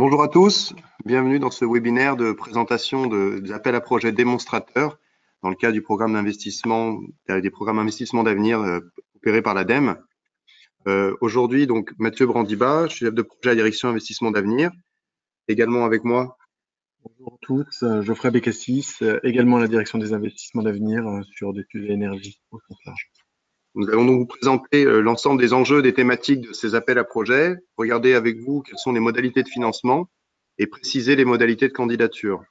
Bonjour à tous, bienvenue dans ce webinaire de présentation des appels à projets démonstrateurs dans le cadre du programme d'investissement, des programmes d'investissement d'avenir opérés par l'ADEME. Aujourd'hui, donc Mathieu Brandibat, je suis chef de projet à la direction investissement d'avenir. Également avec moi. Bonjour à tous, Geoffrey Bécassis, également à la direction des investissements d'avenir sur des sujets énergie au sens large. Nous allons donc vous présenter l'ensemble des enjeux, des thématiques de ces appels à projets, regarder avec vous quelles sont les modalités de financement et préciser les modalités de candidature.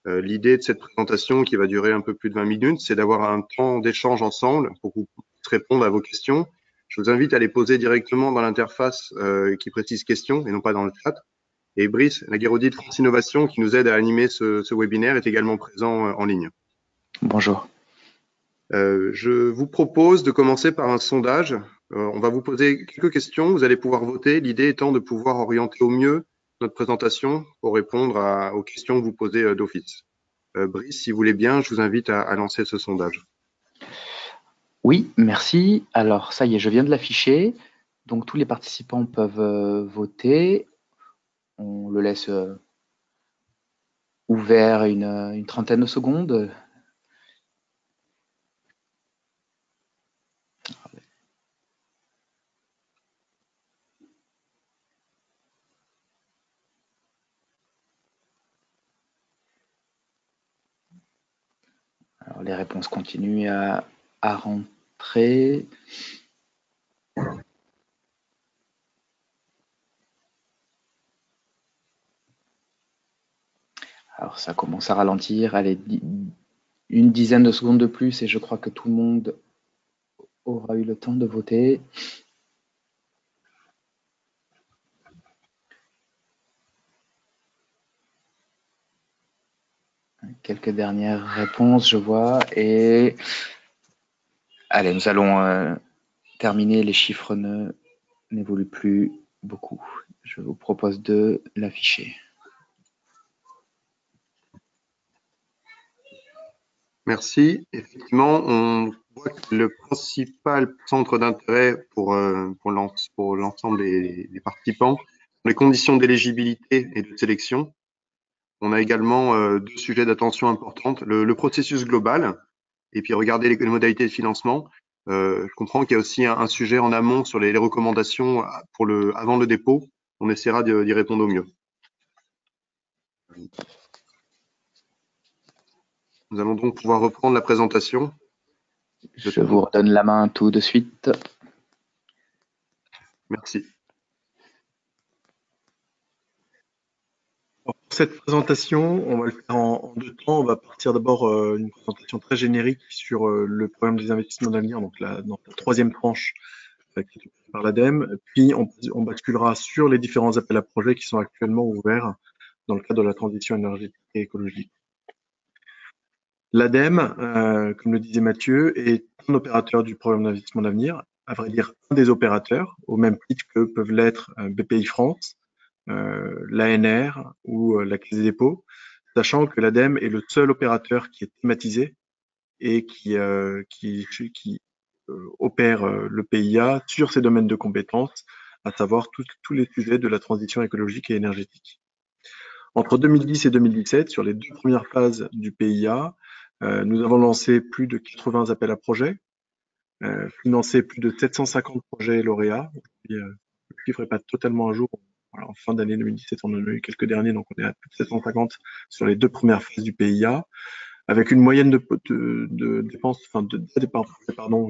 L'idée de cette présentation, qui va durer un peu plus de 20 minutes, c'est d'avoir un temps d'échange ensemble pour que vous puissiez répondre à vos questions. Je vous invite à les poser directement dans l'interface qui précise questions et non pas dans le chat. Et Brice Lagueraudy de France Innovation, qui nous aide à animer ce webinaire, est également présent en ligne. Bonjour. Je vous propose de commencer par un sondage. On va vous poser quelques questions, vous allez pouvoir voter. L'idée étant de pouvoir orienter au mieux notre présentation pour répondre aux questions que vous posez d'office. Brice, si vous voulez bien, je vous invite à lancer ce sondage. Oui, merci. Alors, ça y est, je viens de l'afficher. Donc, tous les participants peuvent voter. On le laisse ouvert une trentaine de secondes. Alors, les réponses continuent à rentrer. Alors, ça commence à ralentir. Allez, une dizaine de secondes de plus et je crois que tout le monde aura eu le temps de voter. Quelques dernières réponses, je vois. Et allez, nous allons terminer. Les chiffres n'évoluent plus beaucoup. Je vous propose de l'afficher. Merci. Effectivement, on voit que le principal centre d'intérêt pour l'ensemble des participants sont les conditions d'éligibilité et de sélection. On a également deux sujets d'attention importantes, le processus global et puis regarder les modalités de financement. Je comprends qu'il y a aussi un sujet en amont sur les recommandations avant le dépôt. On essaiera d'y répondre au mieux. Nous allons donc pouvoir reprendre la présentation. Je vous redonne la main tout de suite. Merci. Alors, pour cette présentation, on va le faire en deux temps. On va partir d'abord une présentation très générique sur le programme des investissements d'avenir, donc dans la troisième tranche qui est ouverte par l'ADEME. Puis on basculera sur les différents appels à projets qui sont actuellement ouverts dans le cadre de la transition énergétique et écologique. L'ADEME, comme le disait Mathieu, est un opérateur du programme d'investissement d'avenir, à vrai dire un des opérateurs, au même titre que peuvent l'être BPI France, l'ANR ou la Caisse des dépôts, sachant que l'ADEME est le seul opérateur qui est thématisé et qui opère le PIA sur ses domaines de compétences, à savoir tous les sujets de la transition écologique et énergétique. Entre 2010 et 2017, sur les deux premières phases du PIA, nous avons lancé plus de 80 appels à projets, financé plus de 750 projets lauréats. Le chiffre n'est pas totalement à jour. Voilà, en fin d'année 2017, on en a eu quelques derniers, donc on est à plus de 750 sur les deux premières phases du PIA, avec une moyenne de dépenses,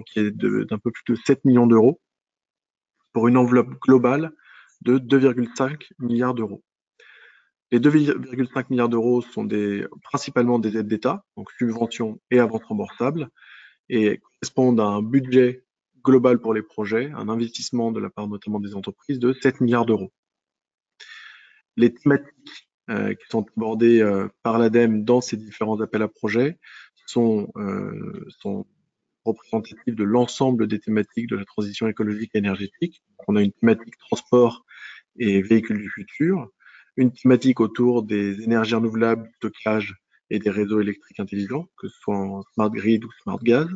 qui est d'un peu plus de 7 millions d'euros, pour une enveloppe globale de 2,5 milliards d'euros. Les 2,5 milliards d'euros sont principalement des aides d'État, donc subventions et avances remboursables, et correspondent à un budget global pour les projets, un investissement de la part notamment des entreprises de 7 milliards d'euros. Les thématiques qui sont abordées par l'ADEME dans ces différents appels à projets sont représentatives de l'ensemble des thématiques de la transition écologique et énergétique. On a une thématique transport et véhicules du futur, une thématique autour des énergies renouvelables, du stockage et des réseaux électriques intelligents, que ce soit en smart grid ou smart gaz,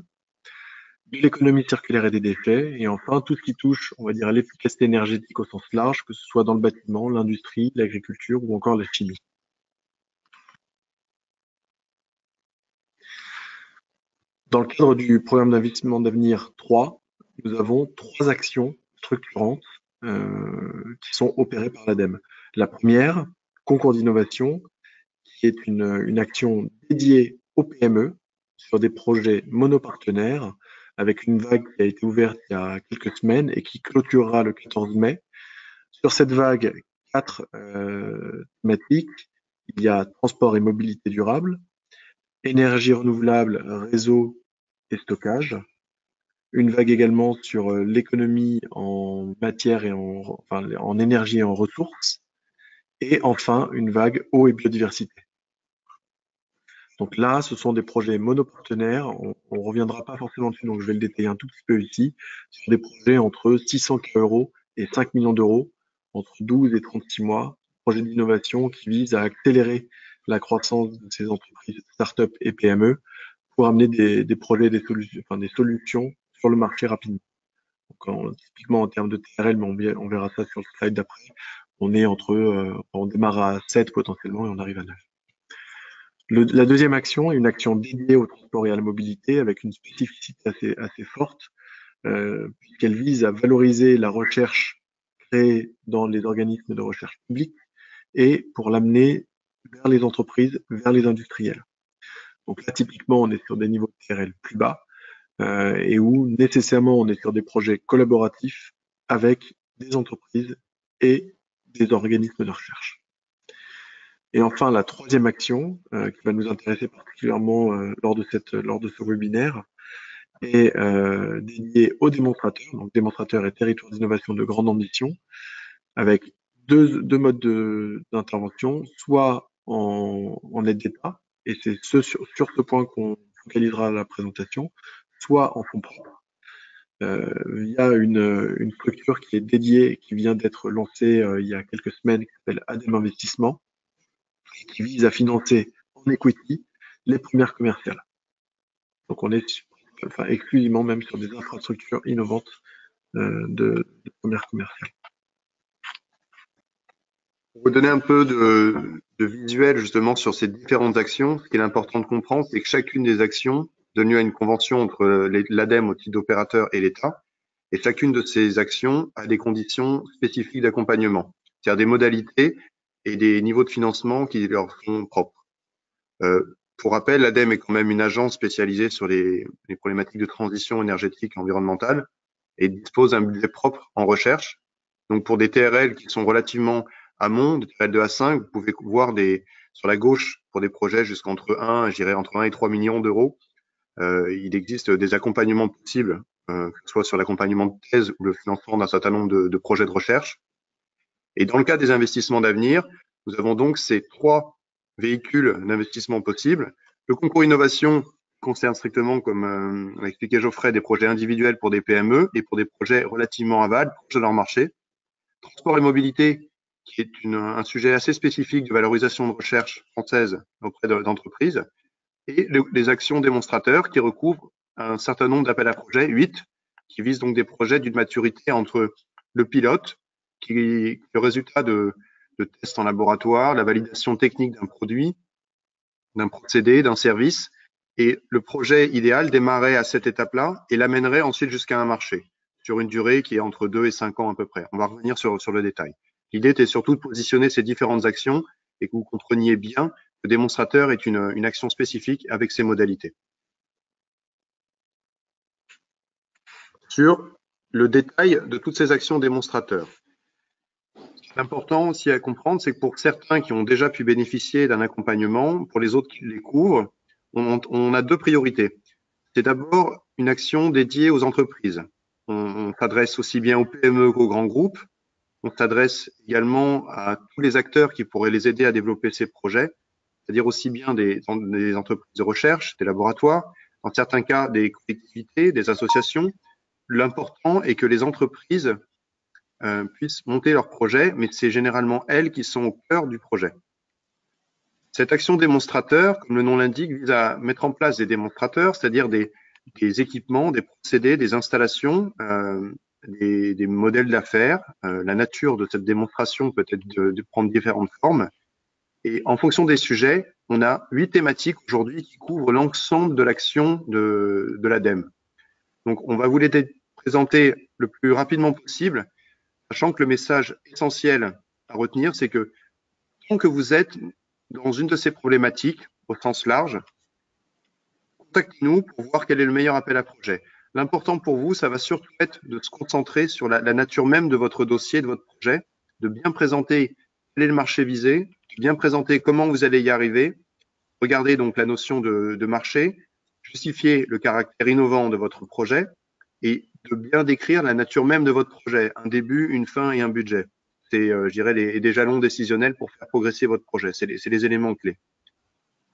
de l'économie circulaire et des déchets, et enfin tout ce qui touche, on va dire, à l'efficacité énergétique au sens large, que ce soit dans le bâtiment, l'industrie, l'agriculture ou encore la chimie. Dans le cadre du programme d'investissement d'avenir 3, nous avons 3 actions structurantes qui sont opérées par l'ADEME. La première, concours d'innovation, qui est une action dédiée aux PME sur des projets monopartenaires avec une vague qui a été ouverte il y a quelques semaines et qui clôturera le 14 mai. Sur cette vague, 4 thématiques. Il y a transport et mobilité durable, énergie renouvelable, réseau et stockage. Une vague également sur l'économie en matière et en énergie et en ressources. Et enfin, une vague eau et biodiversité. Donc là, ce sont des projets monopartenaires. On reviendra pas forcément dessus, donc je vais le détailler un tout petit peu ici. Sur des projets entre 600 000 € et 5 millions d'euros, entre 12 et 36 mois. Projets d'innovation qui visent à accélérer la croissance de ces entreprises, start-up et PME pour amener des projets, des solutions sur le marché rapidement. Donc typiquement en termes de TRL, mais on verra ça sur le slide d'après, on est on démarre à 7 potentiellement et on arrive à 9. La deuxième action est une action dédiée au transport et à la mobilité avec une spécificité assez forte, puisqu'elle vise à valoriser la recherche créée dans les organismes de recherche publics et pour l'amener vers les entreprises, vers les industriels. Donc là, typiquement, on est sur des niveaux de TRL plus bas et où nécessairement on est sur des projets collaboratifs avec des entreprises et des organismes de recherche. Et enfin, la troisième action qui va nous intéresser particulièrement lors de ce webinaire est dédiée aux démonstrateurs, donc démonstrateurs et territoires d'innovation de grande ambition, avec deux modes d'intervention, soit en aide d'État, et c'est sur ce point qu'on focalisera la présentation, soit en fonds propres, via une structure qui est dédiée, qui vient d'être lancée il y a quelques semaines, qui s'appelle ADEME Investissement, qui vise à financer en equity les premières commerciales. Donc on est exclusivement même sur des infrastructures innovantes de premières commerciales. Pour vous donner un peu de visuel justement sur ces différentes actions, ce qu'il est important de comprendre, c'est que chacune des actions donne lieu à une convention entre l'ADEME au titre d'opérateur et l'État, et chacune de ces actions a des conditions spécifiques d'accompagnement, c'est-à-dire des modalités et des niveaux de financement qui leur sont propres. Pour rappel, l'ADEME est quand même une agence spécialisée sur les problématiques de transition énergétique et environnementale et dispose d'un budget propre en recherche. Donc pour des TRL qui sont relativement amont, de TRL 2 à 5, vous pouvez voir sur la gauche pour des projets jusqu'entre 1, je dirais entre 1 et 3 millions d'euros. Il existe des accompagnements possibles, que ce soit sur l'accompagnement de thèse ou le financement d'un certain nombre de projets de recherche. Et dans le cas des investissements d'avenir, nous avons donc ces 3 véhicules d'investissement possibles. Le concours innovation concerne strictement, comme l'a expliqué Geoffrey, des projets individuels pour des PME et pour des projets relativement aval, proches de leur marché. Transport et mobilité, qui est un sujet assez spécifique de valorisation de recherche française auprès d'entreprises. Et les actions démonstrateurs qui recouvrent un certain nombre d'appels à projets, 8, qui visent donc des projets d'une maturité entre le pilote, qui est le résultat de tests en laboratoire, la validation technique d'un produit, d'un procédé, d'un service, et le projet idéal démarrait à cette étape-là et l'amènerait ensuite jusqu'à un marché, sur une durée qui est entre 2 et 5 ans à peu près. On va revenir sur le détail. L'idée était surtout de positionner ces différentes actions et que vous compreniez bien que le démonstrateur est une action spécifique avec ses modalités. Sur le détail de toutes ces actions démonstrateurs. Ce qui est important aussi à comprendre, c'est que pour certains qui ont déjà pu bénéficier d'un accompagnement, pour les autres qui les couvrent, on a 2 priorités. C'est d'abord une action dédiée aux entreprises. On s'adresse aussi bien aux PME qu'aux grands groupes. On s'adresse également à tous les acteurs qui pourraient les aider à développer ces projets, c'est-à-dire aussi bien des entreprises de recherche, des laboratoires, dans certains cas des collectivités, des associations. L'important est que les entreprises puissent monter leurs projets, mais c'est généralement elles qui sont au cœur du projet. Cette action démonstrateur, comme le nom l'indique, vise à mettre en place des démonstrateurs, c'est-à-dire des des équipements, des procédés, des installations, des modèles d'affaires. La nature de cette démonstration peut être de prendre différentes formes. Et en fonction des sujets, on a 8 thématiques aujourd'hui qui couvrent l'ensemble de l'action de l'ADEME. Donc, on va vous les présenter le plus rapidement possible, sachant que le message essentiel à retenir, c'est que tant que vous êtes dans une de ces problématiques, au sens large, contactez-nous pour voir quel est le meilleur appel à projet. L'important pour vous, ça va surtout être de se concentrer sur la nature même de votre dossier, de votre projet, de bien présenter quel est le marché visé, de bien présenter comment vous allez y arriver, regarder donc la notion de marché, justifier le caractère innovant de votre projet et de bien décrire la nature même de votre projet, un début, une fin et un budget. C'est, je dirais, des jalons décisionnels pour faire progresser votre projet. C'est les éléments clés.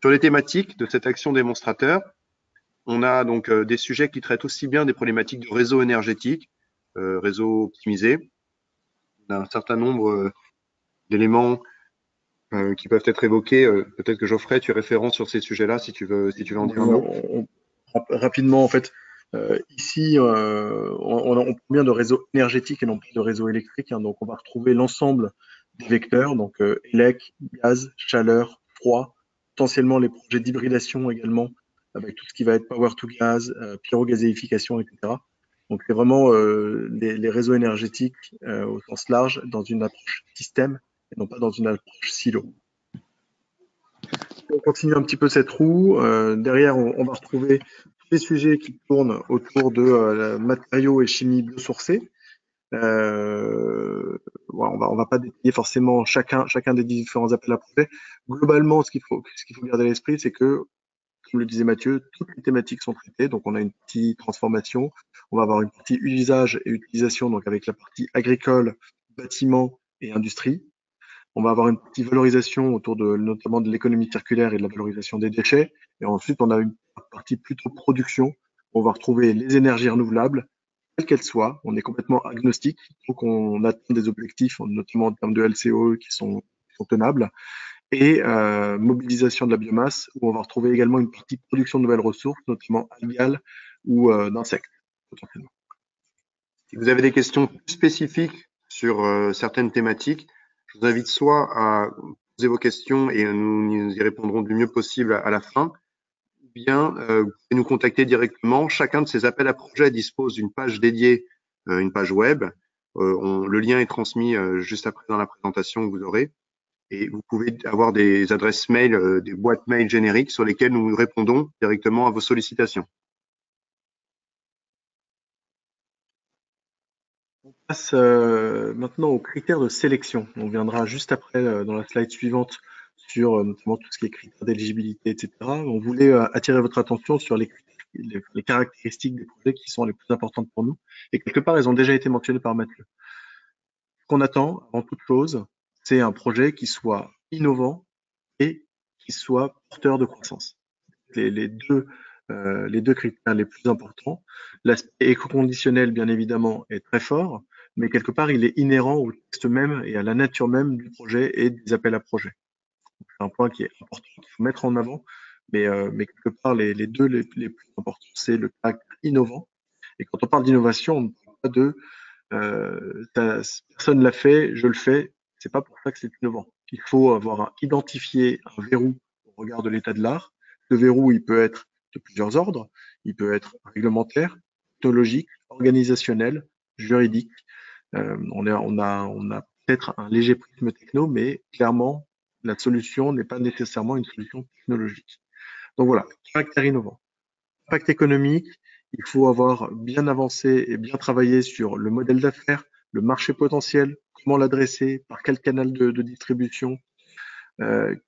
Sur les thématiques de cette action démonstrateur, on a donc des sujets qui traitent aussi bien des problématiques de réseau énergétique, réseau optimisé. On a un certain nombre d'éléments qui peuvent être évoqués. Peut-être que Geoffrey, tu es référent sur ces sujets-là, si tu veux en dire un mot. Rapidement, en fait, ici, on parle bien de réseau énergétique et non pas de réseau électrique. Hein, donc, on va retrouver l'ensemble des vecteurs, donc élec, gaz, chaleur, froid, potentiellement les projets d'hybridation également, avec tout ce qui va être power to gas, pyrogazéification, etc. Donc, c'est vraiment les réseaux énergétiques au sens large dans une approche système et non pas dans une approche silo. On continue un petit peu cette roue. Derrière, on va retrouver tous les sujets qui tournent autour de matériaux et chimie biosourcée. On va pas détailler forcément chacun des différents appels à projets. Globalement, ce qu'il faut garder à l'esprit, c'est que, comme le disait Mathieu, toutes les thématiques sont traitées. Donc, on a une petite transformation. On va avoir une partie usage et utilisation, donc avec la partie agricole, bâtiment et industrie. On va avoir une petite valorisation autour notamment de l'économie circulaire et de la valorisation des déchets. Et ensuite, on a une partie plutôt production. On va retrouver les énergies renouvelables, quelles qu'elles soient. On est complètement agnostique. Il faut qu'on atteigne des objectifs, notamment en termes de LCOE qui sont tenables. Et mobilisation de la biomasse, où on va retrouver également une partie production de nouvelles ressources, notamment algales ou d'insectes, potentiellement. Si vous avez des questions plus spécifiques sur certaines thématiques, je vous invite soit à poser vos questions et nous y répondrons du mieux possible à la fin, ou bien vous pouvez nous contacter directement. Chacun de ces appels à projets dispose d'une page dédiée, une page web. Le lien est transmis juste après dans la présentation que vous aurez. Et vous pouvez avoir des adresses mail, des boîtes mail génériques sur lesquelles nous répondons directement à vos sollicitations. On passe maintenant aux critères de sélection. On viendra juste après dans la slide suivante sur notamment tout ce qui est critères d'éligibilité, etc. On voulait attirer votre attention sur les caractéristiques des projets qui sont les plus importantes pour nous. Et quelque part, elles ont déjà été mentionnées par Mathieu. Ce qu'on attend, avant toute chose, c'est un projet qui soit innovant et qui soit porteur de croissance. Les deux critères les plus importants. L'aspect éco-conditionnel, bien évidemment, est très fort, mais quelque part, il est inhérent au texte même et à la nature même du projet et des appels à projets. C'est un point qui est important, qu'il faut mettre en avant, mais quelque part, les deux les plus importants, c'est le caractère innovant. Et quand on parle d'innovation, on ne parle pas de personne l'a fait, je le fais. C'est pas pour ça que c'est innovant. Il faut avoir identifié un verrou au regard de l'état de l'art. Ce verrou, il peut être de plusieurs ordres. Il peut être réglementaire, technologique, organisationnel, juridique. On a peut-être un léger prisme techno, mais clairement, la solution n'est pas nécessairement une solution technologique. Donc voilà, caractère innovant. Impact économique, il faut avoir bien avancé et bien travaillé sur le modèle d'affaires, le marché potentiel, comment l'adresser, par quel canal de distribution, quelle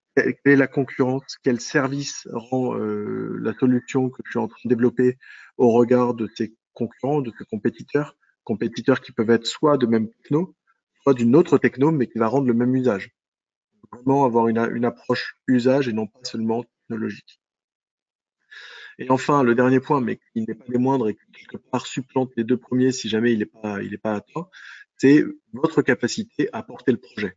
est la concurrence, quel service rend la solution que je suis en train de développer au regard de ses concurrents, de ses compétiteurs qui peuvent être soit de même techno, soit d'une autre techno, mais qui va rendre le même usage. Vraiment avoir une approche usage et non pas seulement technologique. Et enfin, le dernier point, mais qui n'est pas des moindres et qui quelque part supplante les deux premiers si jamais il n'est pas atteint, c'est votre capacité à porter le projet.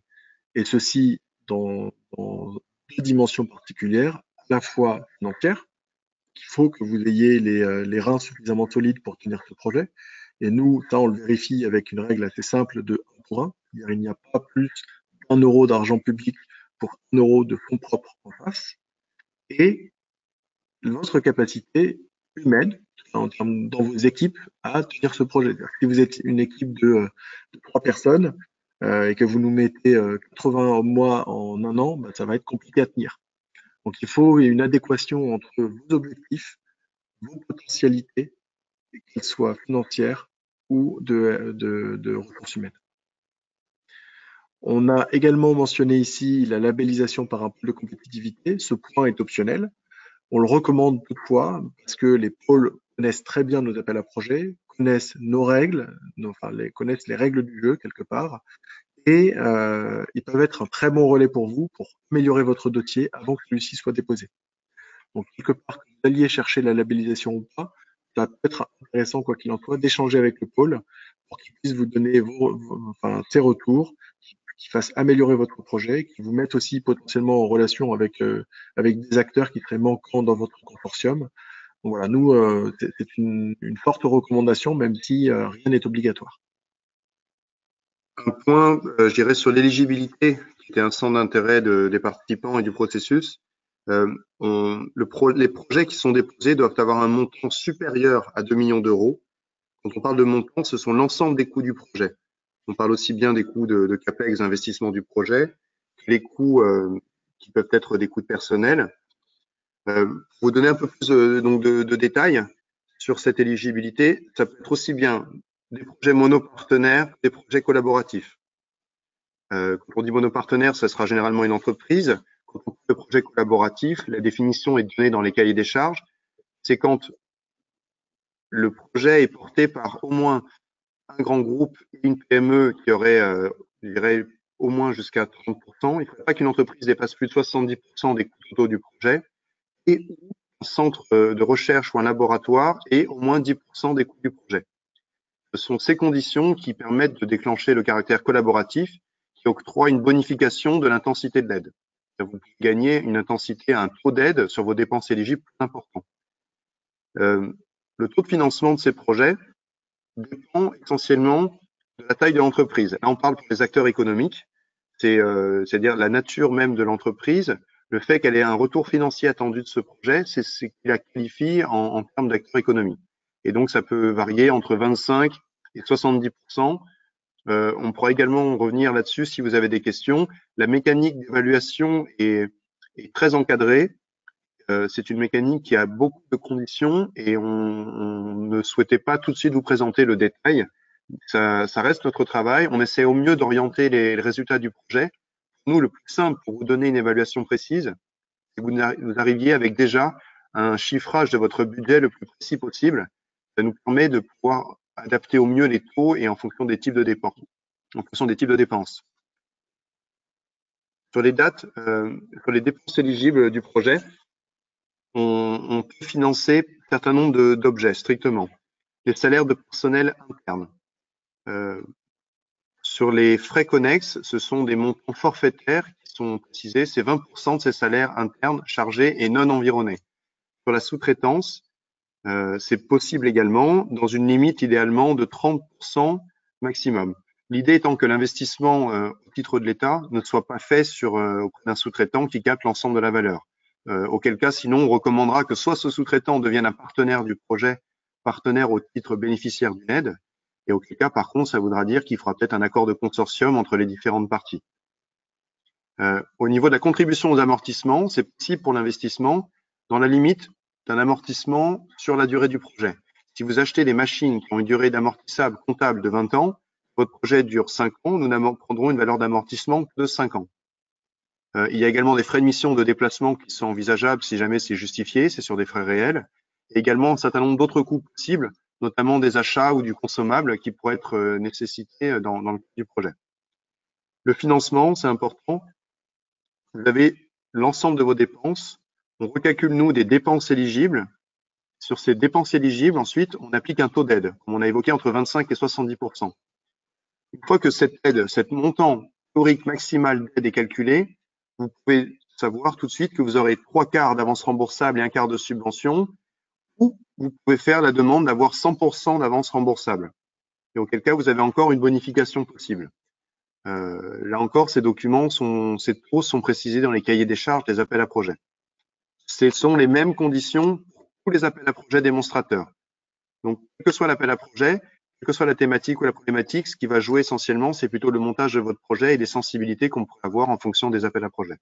Et ceci dans deux dimensions particulières, à la fois financière, il faut que vous ayez les reins suffisamment solides pour tenir ce projet. Et nous, ça, on le vérifie avec une règle assez simple de 1 pour 1. C'est-à-dire, il n'y a pas plus d'1 euro d'argent public pour 1 euro de fonds propres en face. Et votre capacité humaine, dans vos équipes, à tenir ce projet. Si vous êtes une équipe de 3 personnes et que vous nous mettez 80 mois en 1 an, ça va être compliqué à tenir. Donc, il faut une adéquation entre vos objectifs, vos potentialités, qu'elles soient financières ou de ressources humaines. On a également mentionné ici la labellisation par un pôle de compétitivité. Ce point est optionnel. On le recommande toutefois parce que les pôles connaissent très bien nos appels à projets, connaissent nos règles, connaissent les règles du jeu quelque part, et ils peuvent être un très bon relais pour vous pour améliorer votre dossier avant que celui-ci soit déposé. Donc, quelque part, que vous alliez chercher la labellisation ou pas, ça peut être intéressant, quoi qu'il en soit, d'échanger avec le pôle pour qu'il puisse vous donner ses retours, qui fassent améliorer votre projet, qui vous mettent aussi potentiellement en relation avec des acteurs qui seraient manquants dans votre consortium. Donc voilà, nous, c'est une forte recommandation, même si rien n'est obligatoire. Un point, je dirais, sur l'éligibilité, qui était un centre d'intérêt des participants et du processus. Les projets qui sont déposés doivent avoir un montant supérieur à 2 millions d'euros. Quand on parle de montant, ce sont l'ensemble des coûts du projet. On parle aussi bien des coûts de CAPEX, d'investissement du projet, que les coûts qui peuvent être des coûts de personnel. Pour vous donner un peu plus de détails sur cette éligibilité, ça peut être aussi bien des projets monopartenaires, des projets collaboratifs. Quand on dit monopartenaire, ça sera généralement une entreprise. Quand on parle de projet collaboratif, la définition est donnée dans les cahiers des charges. C'est quand le projet est porté par au moins un grand groupe, une PME qui aurait, je dirais, au moins jusqu'à 30%. Il ne faudrait pas qu'une entreprise dépasse plus de 70% des coûts totaux du projet et un centre de recherche ou un laboratoire et au moins 10% des coûts du projet. Ce sont ces conditions qui permettent de déclencher le caractère collaboratif qui octroie une bonification de l'intensité de l'aide. Vous pouvez gagner une intensité, un taux d'aide sur vos dépenses éligibles plus important. Le taux de financement de ces projets dépend essentiellement de la taille de l'entreprise. Là, on parle pour les acteurs économiques, c'est-à-dire la nature même de l'entreprise, le fait qu'elle ait un retour financier attendu de ce projet, c'est ce qui la qualifie en termes d'acteurs économiques. Et donc, ça peut varier entre 25 et 70%. On pourra également revenir là-dessus si vous avez des questions. La mécanique d'évaluation est très encadrée. C'est une mécanique qui a beaucoup de conditions et on ne souhaitait pas tout de suite vous présenter le détail. Ça reste notre travail. On essaie au mieux d'orienter les résultats du projet. Nous, le plus simple pour vous donner une évaluation précise, c'est que vous arriviez avec déjà un chiffrage de votre budget le plus précis possible. Ça nous permet de pouvoir adapter au mieux les taux et en fonction des types de dépenses. Sur les dates, sur les dépenses éligibles du projet, on peut financer un certain nombre d'objets strictement. Les salaires de personnel interne. Sur les frais connexes, ce sont des montants forfaitaires qui sont précisés. C'est 20% de ces salaires internes chargés et non environnés. Sur la sous-traitance, c'est possible également dans une limite idéalement de 30% maximum. L'idée étant que l'investissement au titre de l'État ne soit pas fait auprès d'un sous-traitant qui capte l'ensemble de la valeur. Auquel cas, sinon, on recommandera que soit ce sous-traitant devienne un partenaire du projet, partenaire au titre bénéficiaire d'une aide, et auquel cas, par contre, ça voudra dire qu'il fera peut-être un accord de consortium entre les différentes parties. Au niveau de la contribution aux amortissements, c'est possible pour l'investissement dans la limite d'un amortissement sur la durée du projet. Si vous achetez des machines qui ont une durée d'amortissable comptable de 20 ans, votre projet dure 5 ans, nous prendrons une valeur d'amortissement de 5 ans. Il y a également des frais de mission de déplacement qui sont envisageables si jamais c'est justifié, c'est sur des frais réels. Et également un certain nombre d'autres coûts possibles, notamment des achats ou du consommable qui pourraient être nécessités dans le cadre du projet. Le financement, c'est important. Vous avez l'ensemble de vos dépenses. On recalcule, nous, des dépenses éligibles. Sur ces dépenses éligibles, ensuite, on applique un taux d'aide, comme on a évoqué, entre 25 et 70%. Une fois que cette aide, cet montant théorique maximal d'aide est calculé, vous pouvez savoir tout de suite que vous aurez 3 quarts d'avance remboursable et 1 quart de subvention ou vous pouvez faire la demande d'avoir 100% d'avance remboursable. Et auquel cas, vous avez encore une bonification possible. Là encore, ces taux sont précisés dans les cahiers des charges des appels à projets. Ce sont les mêmes conditions pour tous les appels à projets démonstrateurs. Donc, quel que soit l'appel à projet, quelle que soit la thématique ou la problématique, ce qui va jouer essentiellement, c'est plutôt le montage de votre projet et les sensibilités qu'on pourrait avoir en fonction des appels à projets.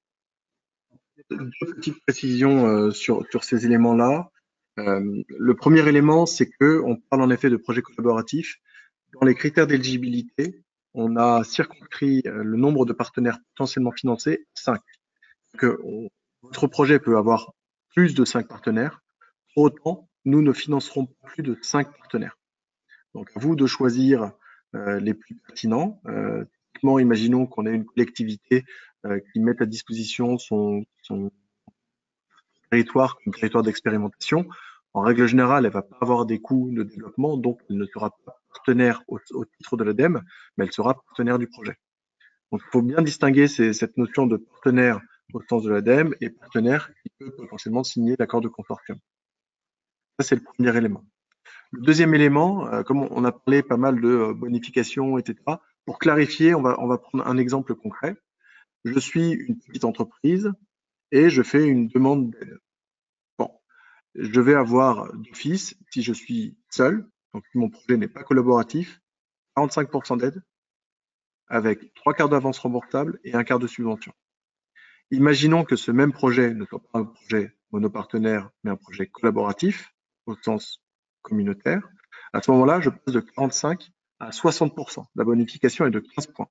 Deux petites précisions sur ces éléments-là. Le premier élément, c'est qu'on parle en effet de projet collaboratif. Dans les critères d'éligibilité, on a circonscrit le nombre de partenaires potentiellement financés, 5. Votre projet peut avoir plus de 5 partenaires. Pour autant, nous ne financerons pas plus de 5 partenaires. Donc, à vous de choisir les plus pertinents. Typiquement, imaginons qu'on ait une collectivité qui mette à disposition son territoire comme territoire d'expérimentation. En règle générale, elle ne va pas avoir des coûts de développement, donc elle ne sera pas partenaire au titre de l'ADEME, mais elle sera partenaire du projet. Donc, il faut bien distinguer cette notion de partenaire au sens de l'ADEME et partenaire qui peut potentiellement signer l'accord de consortium. Ça, c'est le premier élément. Le deuxième élément, comme on a parlé pas mal de bonification, etc., pour clarifier, on va prendre un exemple concret. Je suis une petite entreprise et je fais une demande d'aide. Bon, je vais avoir d'office, si je suis seul, donc si mon projet n'est pas collaboratif, 45% d'aide avec 3/4 d'avance remboursable et 1/4 de subvention. Imaginons que ce même projet ne soit pas un projet monopartenaire, mais un projet collaboratif au sens communautaire. À ce moment-là, je passe de 45 à 60%. La bonification est de 15 points.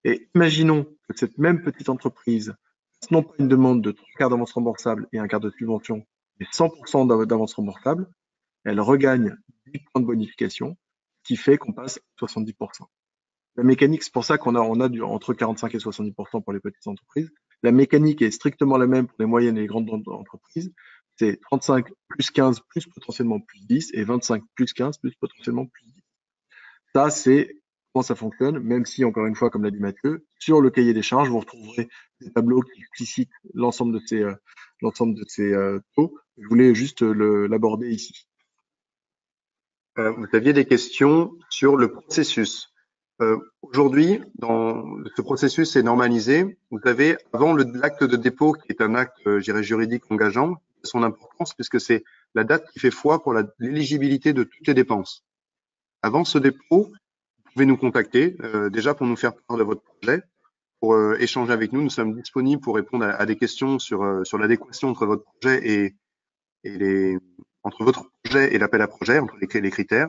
Et imaginons que cette même petite entreprise fasse non pas une demande de 3/4 d'avance remboursable et 1/4 de subvention, mais 100% d'avance remboursable, elle regagne 10 points de bonification, ce qui fait qu'on passe à 70%. La mécanique, c'est pour ça qu'on a entre 45 et 70% pour les petites entreprises. La mécanique est strictement la même pour les moyennes et les grandes entreprises. C'est 35 plus 15 plus potentiellement plus 10 et 25 plus 15 plus potentiellement plus 10. Ça, c'est comment ça fonctionne, même si, encore une fois, comme l'a dit Mathieu, sur le cahier des charges, vous retrouverez des tableaux qui explicitent l'ensemble de ces taux. Je voulais juste l'aborder ici. Vous aviez des questions sur le processus. Aujourd'hui, ce processus est normalisé. Vous avez, avant l'acte de dépôt, qui est un acte, juridique engageant, son importance, puisque c'est la date qui fait foi pour l'éligibilité de toutes les dépenses. Avant ce dépôt, vous pouvez nous contacter, déjà pour nous faire part de votre projet, pour échanger avec nous. Nous sommes disponibles pour répondre à des questions sur l'adéquation entre votre projet entre votre projet et l'appel à projet, entre les critères.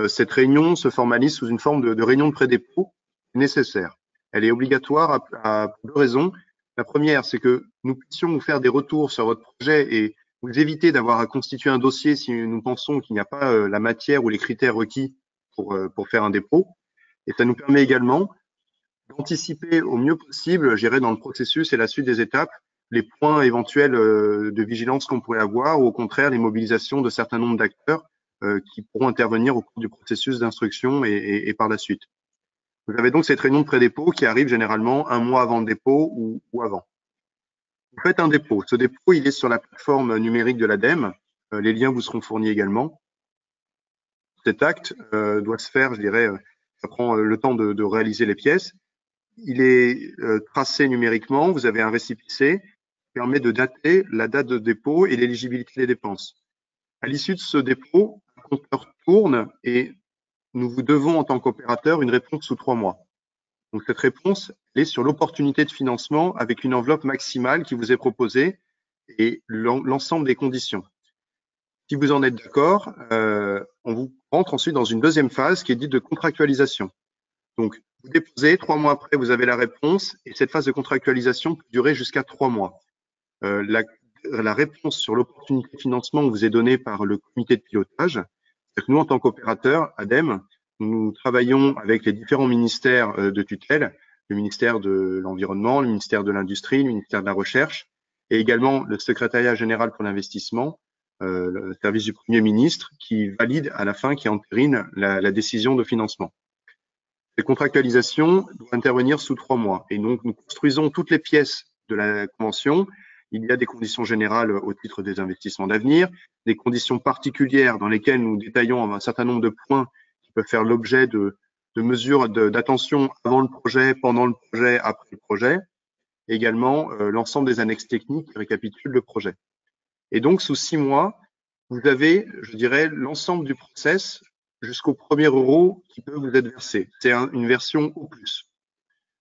Cette réunion se formalise sous une forme de réunion de pré-dépôt nécessaire. Elle est obligatoire à 2 raisons. La première, c'est que nous puissions vous faire des retours sur votre projet et vous éviter d'avoir à constituer un dossier si nous pensons qu'il n'y a pas la matière ou les critères requis pour faire un dépôt. Et ça nous permet également d'anticiper au mieux possible, j'irai dans le processus et la suite des étapes, les points éventuels de vigilance qu'on pourrait avoir ou au contraire les mobilisations de certains nombres d'acteurs qui pourront intervenir au cours du processus d'instruction et par la suite. Vous avez donc cette réunion de pré-dépôt qui arrive généralement un mois avant le dépôt ou avant. Vous faites un dépôt. Ce dépôt, il est sur la plateforme numérique de l'ADEME. Les liens vous seront fournis également. Cet acte doit se faire, je dirais, ça prend le temps de réaliser les pièces. Il est tracé numériquement. Vous avez un récépissé qui permet de dater la date de dépôt et l'éligibilité des dépenses. À l'issue de ce dépôt, le compteur tourne et nous vous devons, en tant qu'opérateur, une réponse sous 3 mois. Donc, cette réponse est sur l'opportunité de financement avec une enveloppe maximale qui vous est proposée et l'ensemble des conditions. Si vous en êtes d'accord, on vous rentre ensuite dans une deuxième phase qui est dite de contractualisation. Donc, vous déposez, 3 mois après, vous avez la réponse et cette phase de contractualisation peut durer jusqu'à 3 mois. La réponse sur l'opportunité de financement vous est donnée par le comité de pilotage. Nous, en tant qu'opérateur, ADEME, nous travaillons avec les différents ministères de tutelle, le ministère de l'Environnement, le ministère de l'Industrie, le ministère de la Recherche, et également le secrétariat général pour l'investissement, le service du Premier ministre, qui valide à la fin, qui entérine la décision de financement. Cette contractualisation doit intervenir sous 3 mois. Et donc, nous construisons toutes les pièces de la convention. il y a des conditions générales au titre des investissements d'avenir, des conditions particulières dans lesquelles nous détaillons un certain nombre de points qui peuvent faire l'objet de mesures d'attention avant le projet, pendant le projet, après le projet, et également l'ensemble des annexes techniques qui récapitulent le projet. Et donc, sous 6 mois, vous avez, je dirais, l'ensemble du process jusqu'au premier euro qui peut vous être versé. C'est une version au plus.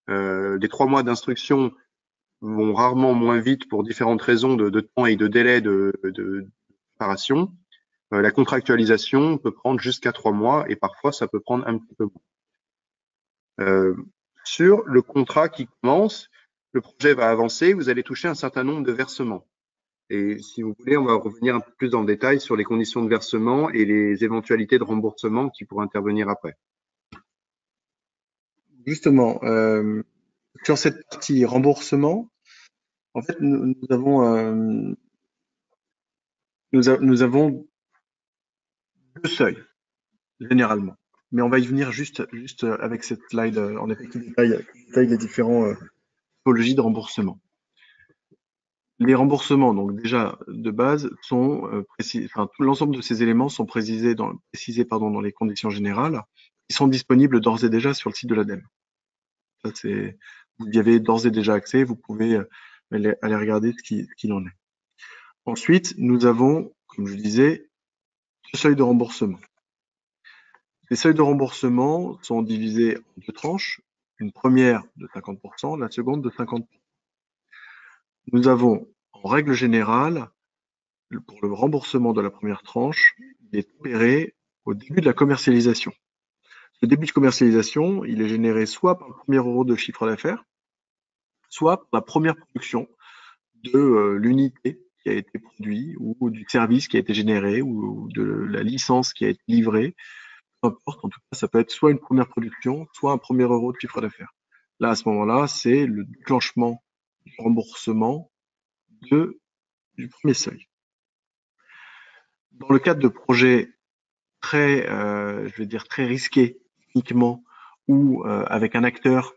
Les 3 mois d'instruction vont rarement moins vite pour différentes raisons de temps et de délai de préparation. La contractualisation peut prendre jusqu'à 3 mois et parfois ça peut prendre un petit peu moins. Sur le contrat qui commence, le projet va avancer, vous allez toucher un certain nombre de versements. Et si vous voulez, on va revenir un peu plus dans le détail sur les conditions de versement et les éventualités de remboursement qui pourraient intervenir après. Justement, sur cette partie remboursement, en fait, nous avons deux seuils, généralement. Mais on va y venir juste avec cette slide, en effet, qui détaille les différentes typologies de remboursement. Les remboursements, donc déjà de base, sont l'ensemble de ces éléments sont précisés dans les conditions générales, qui sont disponibles d'ores et déjà sur le site de l'ADEME. Ça, vous y avez d'ores et déjà accès, vous pouvez aller regarder ce qu'il en est. Ensuite, nous avons, comme je disais, ce seuil de remboursement. Les seuils de remboursement sont divisés en deux tranches, une première de 50%, la seconde de 50%. Nous avons, en règle générale, pour le remboursement de la première tranche, il est opéré au début de la commercialisation. Le début de commercialisation, il est généré soit par le premier euro de chiffre d'affaires, soit par la première production de l'unité qui a été produite, ou du service qui a été généré, ou de la licence qui a été livrée. Peu importe, en tout cas, ça peut être soit une première production, soit un premier euro de chiffre d'affaires. Là, à ce moment-là, c'est le déclenchement du remboursement du premier seuil. Dans le cadre de projets très, je vais dire très risqués techniquement, ou avec un acteur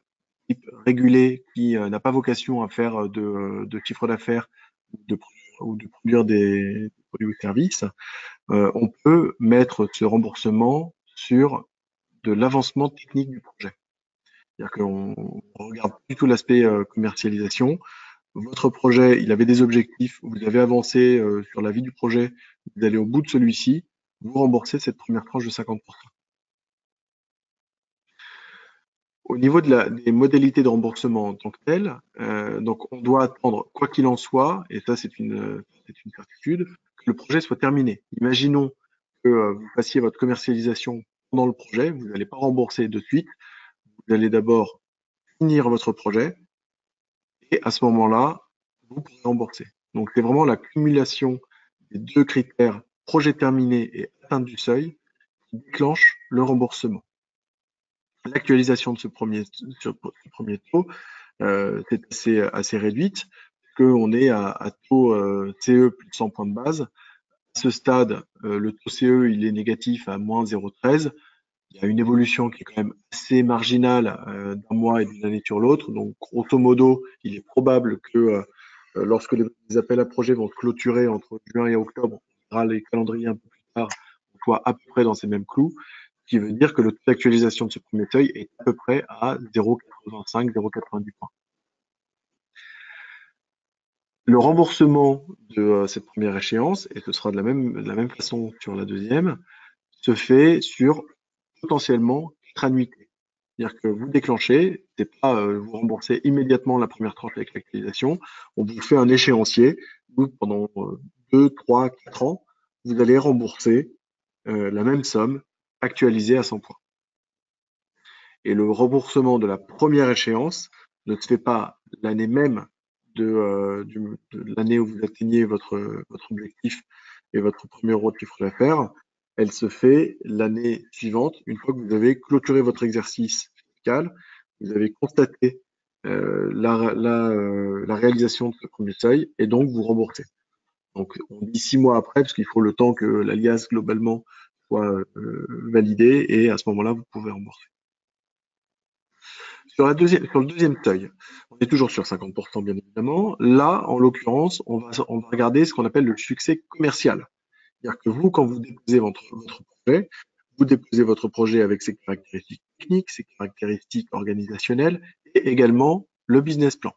régulé qui n'a pas vocation à faire de chiffre d'affaires ou de produire des produits ou services, on peut mettre ce remboursement sur de l'avancement technique du projet. C'est-à-dire qu'on regarde plutôt l'aspect commercialisation. Votre projet, il avait des objectifs, vous avez avancé sur la vie du projet, vous allez au bout de celui-ci, vous remboursez cette première tranche de 50%. Au niveau des modalités de remboursement en tant que telles, donc on doit attendre, quoi qu'il en soit, et ça c'est une certitude, que le projet soit terminé. Imaginons que vous fassiez votre commercialisation pendant le projet, vous n'allez pas rembourser de suite, vous allez d'abord finir votre projet, et à ce moment-là, vous pourrez rembourser. Donc c'est vraiment la cumulation des deux critères, projet terminé et atteinte du seuil, qui déclenche le remboursement. L'actualisation de ce premier taux, c'est assez réduite, qu'on est à taux CE plus de 100 points de base. À ce stade, le taux CE il est négatif à moins 0,13. Il y a une évolution qui est quand même assez marginale d'un mois et d'une année sur l'autre. Donc, grosso modo, il est probable que lorsque les appels à projets vont se clôturer entre juin et octobre, on verra les calendriers un peu plus tard, on soit à peu près dans ces mêmes clous, ce qui veut dire que le taux d'actualisation de ce premier seuil est à peu près à 0,85, 0,90 points. Le remboursement de cette première échéance, et ce sera de la même façon sur la deuxième, se fait sur potentiellement 4 annuités. C'est-à-dire que vous déclenchez, c'est pas vous remboursez immédiatement la première tranche avec l'actualisation, on vous fait un échéancier où pendant 2, 3, 4 ans, vous allez rembourser la même somme actualisée à 100 points. Et le remboursement de la première échéance ne se fait pas l'année même de l'année où vous atteignez votre objectif et votre premier euro de chiffre d'affaires. Elle se fait l'année suivante, une fois que vous avez clôturé votre exercice fiscal, vous avez constaté la réalisation de ce premier seuil et donc vous remboursez. Donc on dit 6 mois après parce qu'il faut le temps que l'alias globalement soit validée et à ce moment-là vous pouvez rembourser. Sur le deuxième seuil, on est toujours sur 50% bien évidemment. Là, en l'occurrence, on va regarder ce qu'on appelle le succès commercial. C'est-à-dire que vous, quand vous déposez votre projet, vous déposez votre projet avec ses caractéristiques techniques, ses caractéristiques organisationnelles et également le business plan.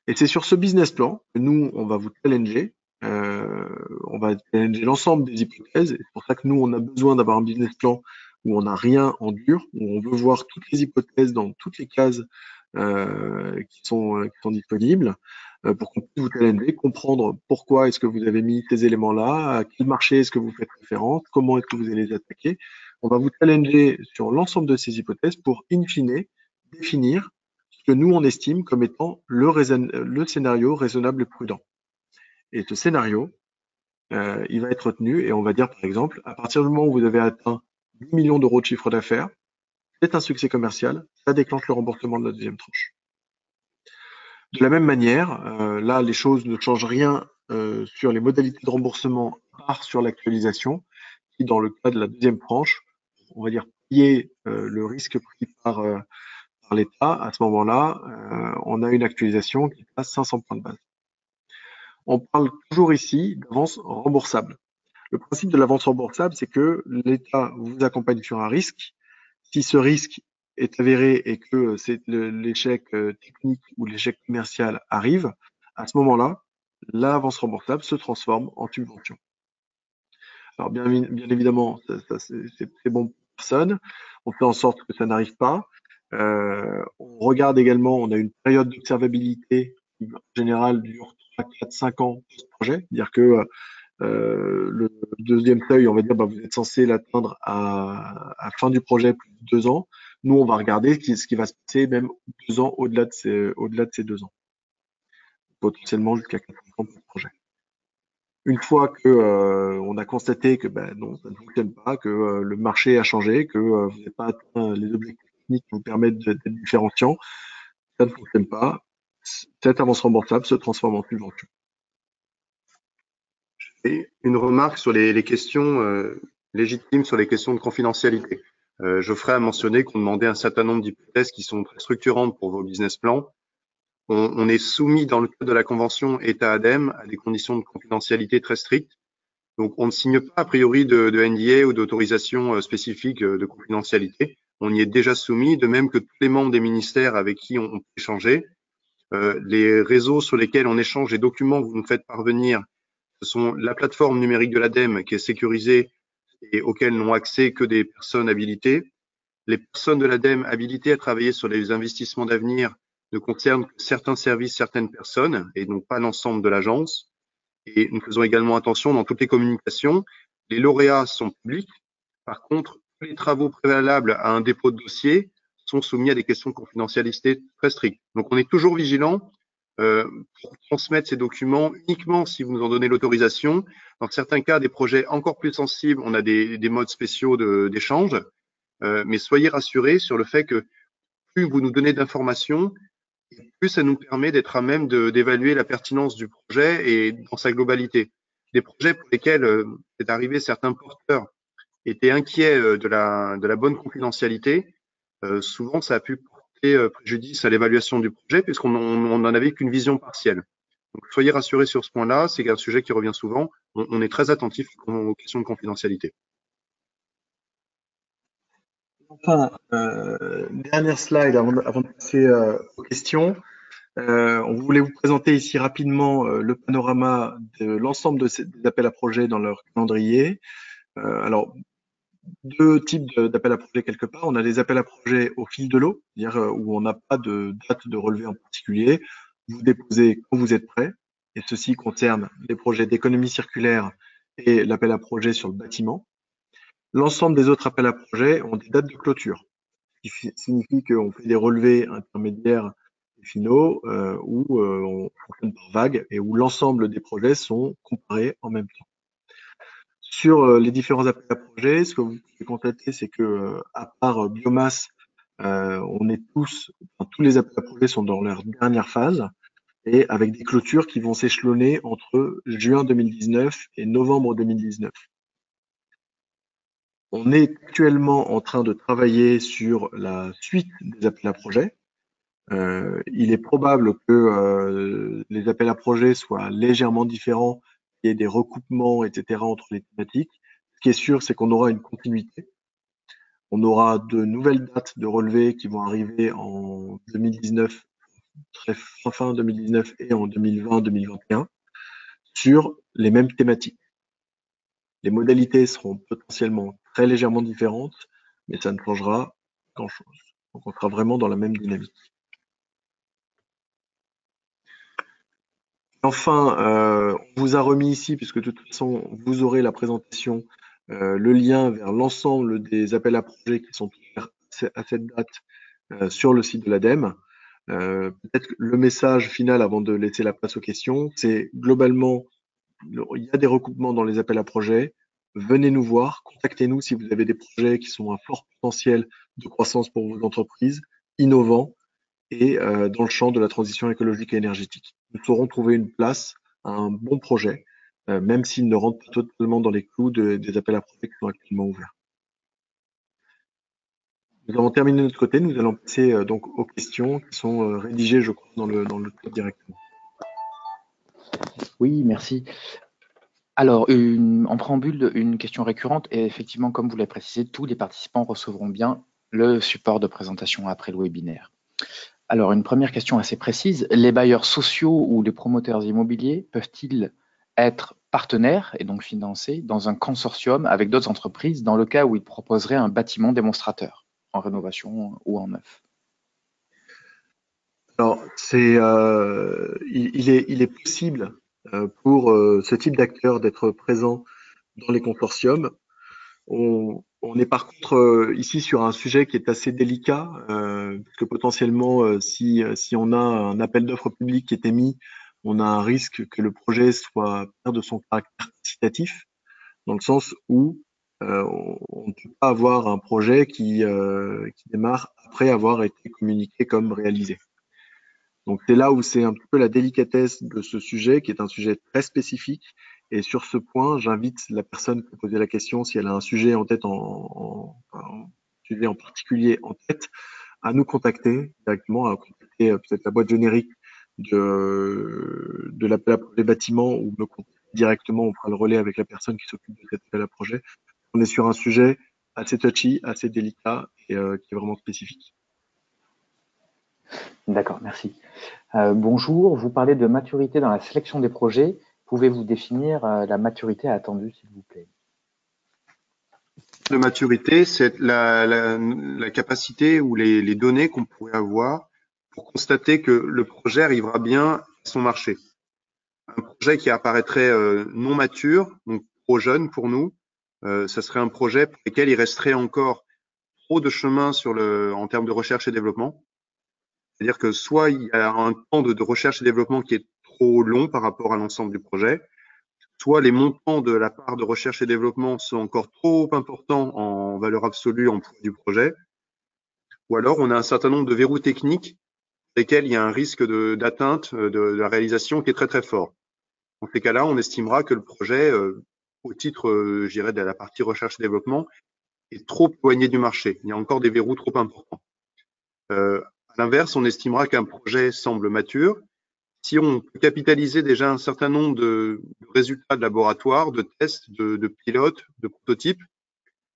Et c'est sur ce business plan que nous, on va vous challenger. On va challenger l'ensemble des hypothèses. Et c'est pour ça que nous, on a besoin d'avoir un business plan où on n'a rien en dur, où on veut voir toutes les hypothèses dans toutes les cases qui sont disponibles pour qu'on puisse vous challenger, comprendre pourquoi est-ce que vous avez mis ces éléments-là, à quel marché est-ce que vous faites référence, comment est-ce que vous allez les attaquer. On va vous challenger sur l'ensemble de ces hypothèses pour, in fine, définir ce que nous, on estime comme étant le scénario raisonnable et prudent. Et ce scénario, il va être retenu et on va dire, par exemple, à partir du moment où vous avez atteint 10 millions d'euros de chiffre d'affaires, c'est un succès commercial, ça déclenche le remboursement de la deuxième tranche. De la même manière, là, les choses ne changent rien sur les modalités de remboursement, à part sur l'actualisation, qui, dans le cas de la deuxième tranche, on va dire payer le risque pris par l'État. À ce moment-là, on a une actualisation qui passe 500 points de base. On parle toujours ici d'avance remboursable. Le principe de l'avance remboursable, c'est que l'État vous accompagne sur un risque. Si ce risque est avéré et que c'est l'échec technique ou l'échec commercial arrive, à ce moment-là, l'avance remboursable se transforme en subvention. Alors bien évidemment, c'est bon pour personne. On fait en sorte que ça n'arrive pas. On regarde également, on a une période d'observabilité qui en général dure 3, 4, 5 ans pour ce projet. C'est-à-dire que le deuxième seuil, on va dire, vous êtes censé l'atteindre à fin du projet, plus de 2 ans. Nous, on va regarder ce qui va se passer même 2 ans au-delà de ces 2 ans. Potentiellement jusqu'à 4 ans pour le projet. Une fois que on a constaté que non, ça ne fonctionne pas, que le marché a changé, que vous n'avez pas atteint les objectifs techniques qui vous permettent d'être différenciants, ça ne fonctionne pas, cette avance remboursable se transforme en subvention. Et une remarque sur les questions légitimes sur les questions de confidentialité. Geoffrey a mentionné qu'on demandait un certain nombre d'hypothèses qui sont très structurantes pour vos business plans. On est soumis dans le cadre de la convention État-ADEME à des conditions de confidentialité très strictes. Donc, on ne signe pas a priori de NDA ou d'autorisation spécifique de confidentialité. On y est déjà soumis, de même que tous les membres des ministères avec qui on peut échanger. Les réseaux sur lesquels on échange les documents que vous nous faites parvenir, ce sont la plateforme numérique de l'ADEME qui est sécurisée et auquel n'ont accès que des personnes habilitées. Les personnes de l'ADEME habilitées à travailler sur les investissements d'avenir ne concernent que certains services, certaines personnes, et donc pas l'ensemble de l'agence. Et nous faisons également attention dans toutes les communications. Les lauréats sont publics. Par contre, tous les travaux préalables à un dépôt de dossier sont soumis à des questions de confidentialité très strictes. Donc, on est toujours vigilant pour transmettre ces documents uniquement si vous nous en donnez l'autorisation. Dans certains cas, des projets encore plus sensibles, on a des modes spéciaux d'échange. Mais soyez rassurés sur le fait que plus vous nous donnez d'informations, plus ça nous permet d'être à même d'évaluer la pertinence du projet et dans sa globalité. Des projets pour lesquels c'est arrivé, certains porteurs étaient inquiets de la bonne confidentialité. Souvent, ça a pu porter préjudice à l'évaluation du projet puisqu'on n'en avait qu'une vision partielle. Donc, soyez rassurés sur ce point-là. C'est un sujet qui revient souvent. On est très attentif aux questions de confidentialité. Enfin, dernière slide avant de passer aux questions. On voulait vous présenter ici rapidement le panorama de l'ensemble des appels à projets dans leur calendrier. Alors, deux types d'appels à projets quelque part. On a des appels à projets au fil de l'eau, c'est-à-dire où on n'a pas de date de relevé en particulier. Vous déposez quand vous êtes prêt, et ceci concerne les projets d'économie circulaire et l'appel à projet sur le bâtiment. L'ensemble des autres appels à projets ont des dates de clôture, ce qui signifie qu'on fait des relevés intermédiaires et finaux où on fonctionne par vague et où l'ensemble des projets sont comparés en même temps. Sur les différents appels à projets, ce que vous pouvez constater, c'est que à part biomasse, on est tous les appels à projets sont dans leur dernière phase et avec des clôtures qui vont s'échelonner entre juin 2019 et novembre 2019. On est actuellement en train de travailler sur la suite des appels à projets. Il est probable que les appels à projets soient légèrement différents, qu'il y ait des recoupements, etc. entre les thématiques. Ce qui est sûr, c'est qu'on aura une continuité. On aura de nouvelles dates de relevés qui vont arriver en 2019, très fin 2019 et en 2020-2021, sur les mêmes thématiques. Les modalités seront potentiellement très légèrement différentes, mais ça ne changera grand-chose. Donc on sera vraiment dans la même dynamique. Enfin, on vous a remis ici, puisque de toute façon, vous aurez la présentation, le lien vers l'ensemble des appels à projets qui sont ouverts à cette date sur le site de l'ADEME. Peut-être que le message final avant de laisser la place aux questions, c'est globalement, il y a des recoupements dans les appels à projets. Venez nous voir, contactez-nous si vous avez des projets qui sont à fort potentiel de croissance pour vos entreprises, innovants, et dans le champ de la transition écologique et énergétique. Nous saurons trouver une place à un bon projet, même s'il ne rentre pas totalement dans les clous des appels à projets qui sont actuellement ouverts. Nous avons terminé de notre côté, nous allons passer donc aux questions qui sont rédigées, je crois, dans le code directement. Oui, merci. Alors, en préambule, une question récurrente, et effectivement, comme vous l'avez précisé, tous les participants recevront bien le support de présentation après le webinaire. Alors, une première question assez précise, les bailleurs sociaux ou les promoteurs immobiliers peuvent-ils être partenaires et donc financés dans un consortium avec d'autres entreprises dans le cas où ils proposeraient un bâtiment démonstrateur en rénovation ou en neuf? Alors, il est possible pour ce type d'acteurs d'être présent dans les consortiums. On est par contre ici sur un sujet qui est assez délicat, parce que potentiellement, si on a un appel d'offres public qui est émis, on a un risque que le projet perde son caractère incitatif, dans le sens où on ne peut pas avoir un projet qui démarre après avoir été communiqué comme réalisé. Donc c'est là où c'est un petit peu la délicatesse de ce sujet, qui est un sujet très spécifique. Et sur ce point, j'invite la personne qui a posé la question, si elle a un sujet en tête, sujet en particulier en tête, à nous contacter directement, à contacter peut-être la boîte générique de l'appel à projet bâtiment, ou me contacter directement, on fera le relais avec la personne qui s'occupe de cet appel à projet. On est sur un sujet assez touchy, assez délicat et qui est vraiment spécifique. D'accord, merci. Bonjour, vous parlez de maturité dans la sélection des projets. Pouvez-vous définir la maturité attendue, s'il vous plaît? De maturité, c'est la capacité ou les données qu'on pourrait avoir pour constater que le projet arrivera bien à son marché. Un projet qui apparaîtrait non mature, donc trop jeune pour nous, ça serait un projet pour lequel il resterait encore trop de chemin en termes de recherche et développement. C'est-à-dire que soit il y a un temps de recherche et développement qui est trop long par rapport à l'ensemble du projet, soit les montants de la part de recherche et développement sont encore trop importants en valeur absolue en poids du projet, ou alors on a un certain nombre de verrous techniques lesquels il y a un risque d'atteinte de la réalisation qui est très très fort. Dans ces cas-là, on estimera que le projet, au titre, je dirais, de la partie recherche et développement, est trop éloigné du marché. Il y a encore des verrous trop importants. À l'inverse, on estimera qu'un projet semble mature si on peut capitaliser déjà un certain nombre de résultats de laboratoire, de tests, de pilotes, de prototypes,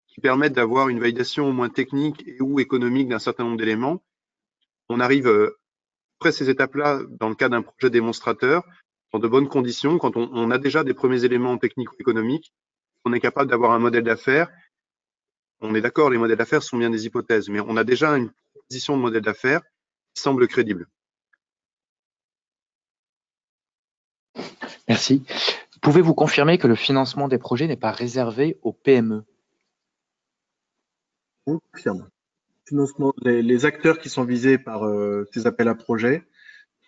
qui permettent d'avoir une validation au moins technique et ou économique d'un certain nombre d'éléments. On arrive après ces étapes-là, dans le cas d'un projet démonstrateur, dans de bonnes conditions, quand on a déjà des premiers éléments technico-économiques, on est capable d'avoir un modèle d'affaires. On est d'accord, les modèles d'affaires sont bien des hypothèses, mais on a déjà une proposition de modèle d'affaires qui semble crédible. Merci. Pouvez-vous confirmer que le financement des projets n'est pas réservé aux PME? On confirme. Les acteurs qui sont visés par ces appels à projets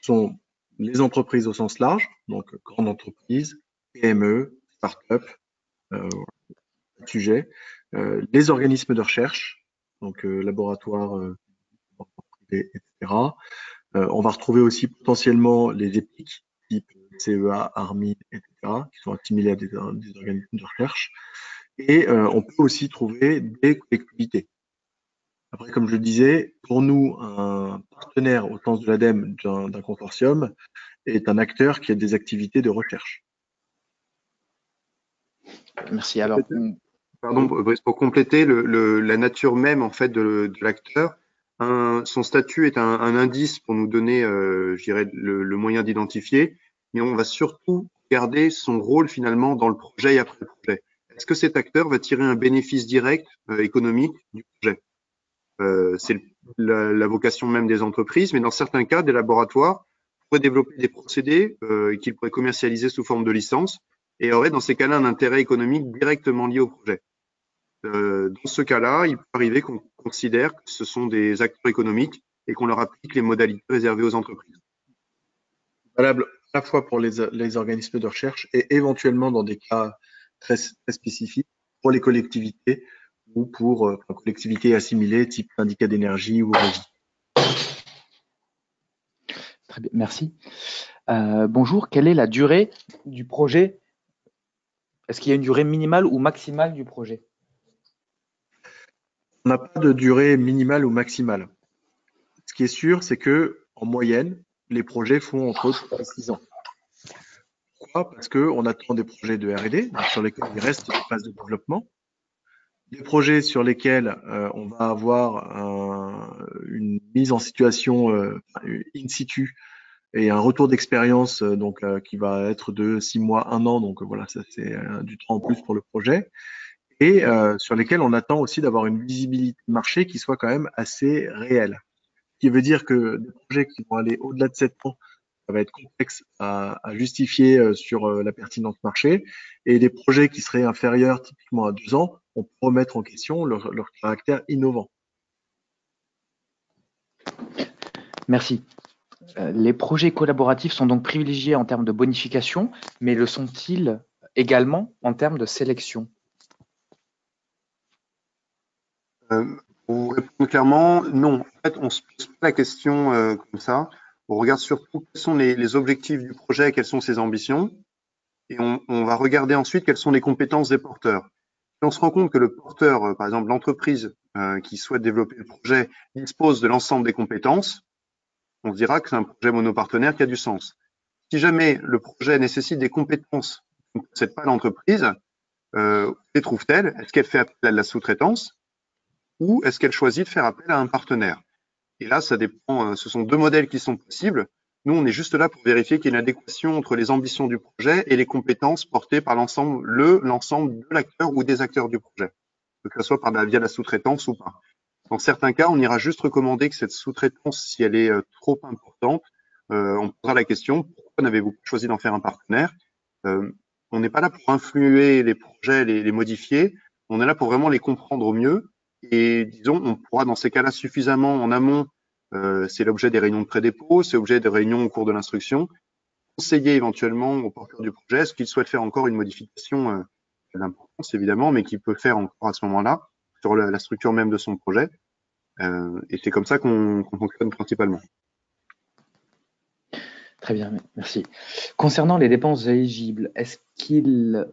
sont les entreprises au sens large, donc grandes entreprises, PME, start-up, sujet, les organismes de recherche, donc laboratoires privés, etc. On va retrouver aussi potentiellement les EPIC, type CEA, ARMI, etc., qui sont assimilés à des organismes de recherche. Et on peut aussi trouver des collectivités. Après, comme je le disais, pour nous, un partenaire au sens de l'ADEME d'un consortium est un acteur qui a des activités de recherche. Merci. Alors, Pardon, Brice, pour compléter la nature même en fait de l'acteur, son statut est un indice pour nous donner, je dirais, le moyen d'identifier, mais on va surtout regarder son rôle finalement dans le projet et après le projet. Est-ce que cet acteur va tirer un bénéfice direct économique du projet? C'est la vocation même des entreprises, mais dans certains cas, des laboratoires pourraient développer des procédés qu'ils pourraient commercialiser sous forme de licence et auraient dans ces cas-là un intérêt économique directement lié au projet. Dans ce cas-là, il peut arriver qu'on considère que ce sont des acteurs économiques et qu'on leur applique les modalités réservées aux entreprises. Valable à la fois pour les organismes de recherche et éventuellement dans des cas très spécifiques pour les collectivités ou pour collectivités assimilées type syndicat d'énergie ou régie. très bien, merci. Bonjour, quelle est la durée du projet? Est-ce qu'il y a une durée minimale ou maximale du projet? On n'a pas de durée minimale ou maximale. Ce qui est sûr, c'est que en moyenne, les projets font entre 3 et 6 ans. Pourquoi? Parce qu'on attend des projets de R&D sur lesquels il reste des phases de développement, des projets sur lesquels on va avoir une mise en situation in situ et un retour d'expérience qui va être de 6 mois, 1 an. Donc voilà, ça c'est du temps en plus pour le projet. Et sur lesquels on attend aussi d'avoir une visibilité de marché qui soit quand même assez réelle. Ce qui veut dire que des projets qui vont aller au-delà de 7 ans, ça va être complexe à justifier sur la pertinence marché. Et des projets qui seraient inférieurs typiquement à 2 ans, on peut remettre en question leur caractère innovant. Merci. Les projets collaboratifs sont donc privilégiés en termes de bonification, mais le sont-ils également en termes de sélection? Pour vous répondre clairement, non. En fait, on se pose pas la question comme ça. On regarde surtout quels sont les objectifs du projet, quelles sont ses ambitions, et on va regarder ensuite quelles sont les compétences des porteurs. Si on se rend compte que le porteur, par exemple l'entreprise qui souhaite développer le projet, dispose de l'ensemble des compétences, on se dira que c'est un projet monopartenaire qui a du sens. Si jamais le projet nécessite des compétences que ne possède pas l'entreprise, les trouve-t-elle? Est-ce qu'elle fait appel à la sous-traitance ou est-ce qu'elle choisit de faire appel à un partenaire? Et là, ça dépend, ce sont deux modèles qui sont possibles. Nous, on est juste là pour vérifier qu'il y a une adéquation entre les ambitions du projet et les compétences portées par l'ensemble de l'acteur ou des acteurs du projet, que ce soit via la sous-traitance ou pas. Dans certains cas, on ira juste recommander que cette sous-traitance, si elle est trop importante, on posera la question, pourquoi n'avez-vous pas choisi d'en faire un partenaire? On n'est pas là pour influer les projets, les modifier, on est là pour vraiment les comprendre au mieux. Et disons, on pourra dans ces cas-là suffisamment en amont, c'est l'objet des réunions de pré-dépôt, c'est l'objet des réunions au cours de l'instruction, conseiller éventuellement au porteur du projet ce qu'il souhaite faire encore une modification d'importance évidemment, mais qu'il peut faire encore à ce moment-là sur la structure même de son projet. Et c'est comme ça qu'on fonctionne principalement. Très bien, merci. Concernant les dépenses éligibles, est-ce qu'ils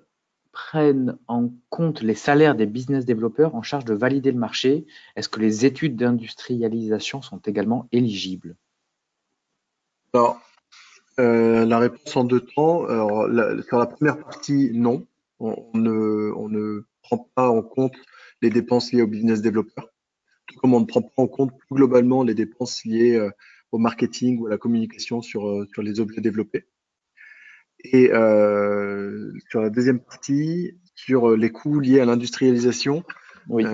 prennent en compte les salaires des business développeurs en charge de valider le marché? Est-ce que les études d'industrialisation sont également éligibles? Alors, la réponse en 2 temps. Alors, sur la première partie, non. On ne prend pas en compte les dépenses liées au business développeur, tout comme on ne prend pas en compte plus globalement les dépenses liées au marketing ou à la communication sur les objets développés. Et sur la deuxième partie, sur les coûts liés à l'industrialisation, Oui.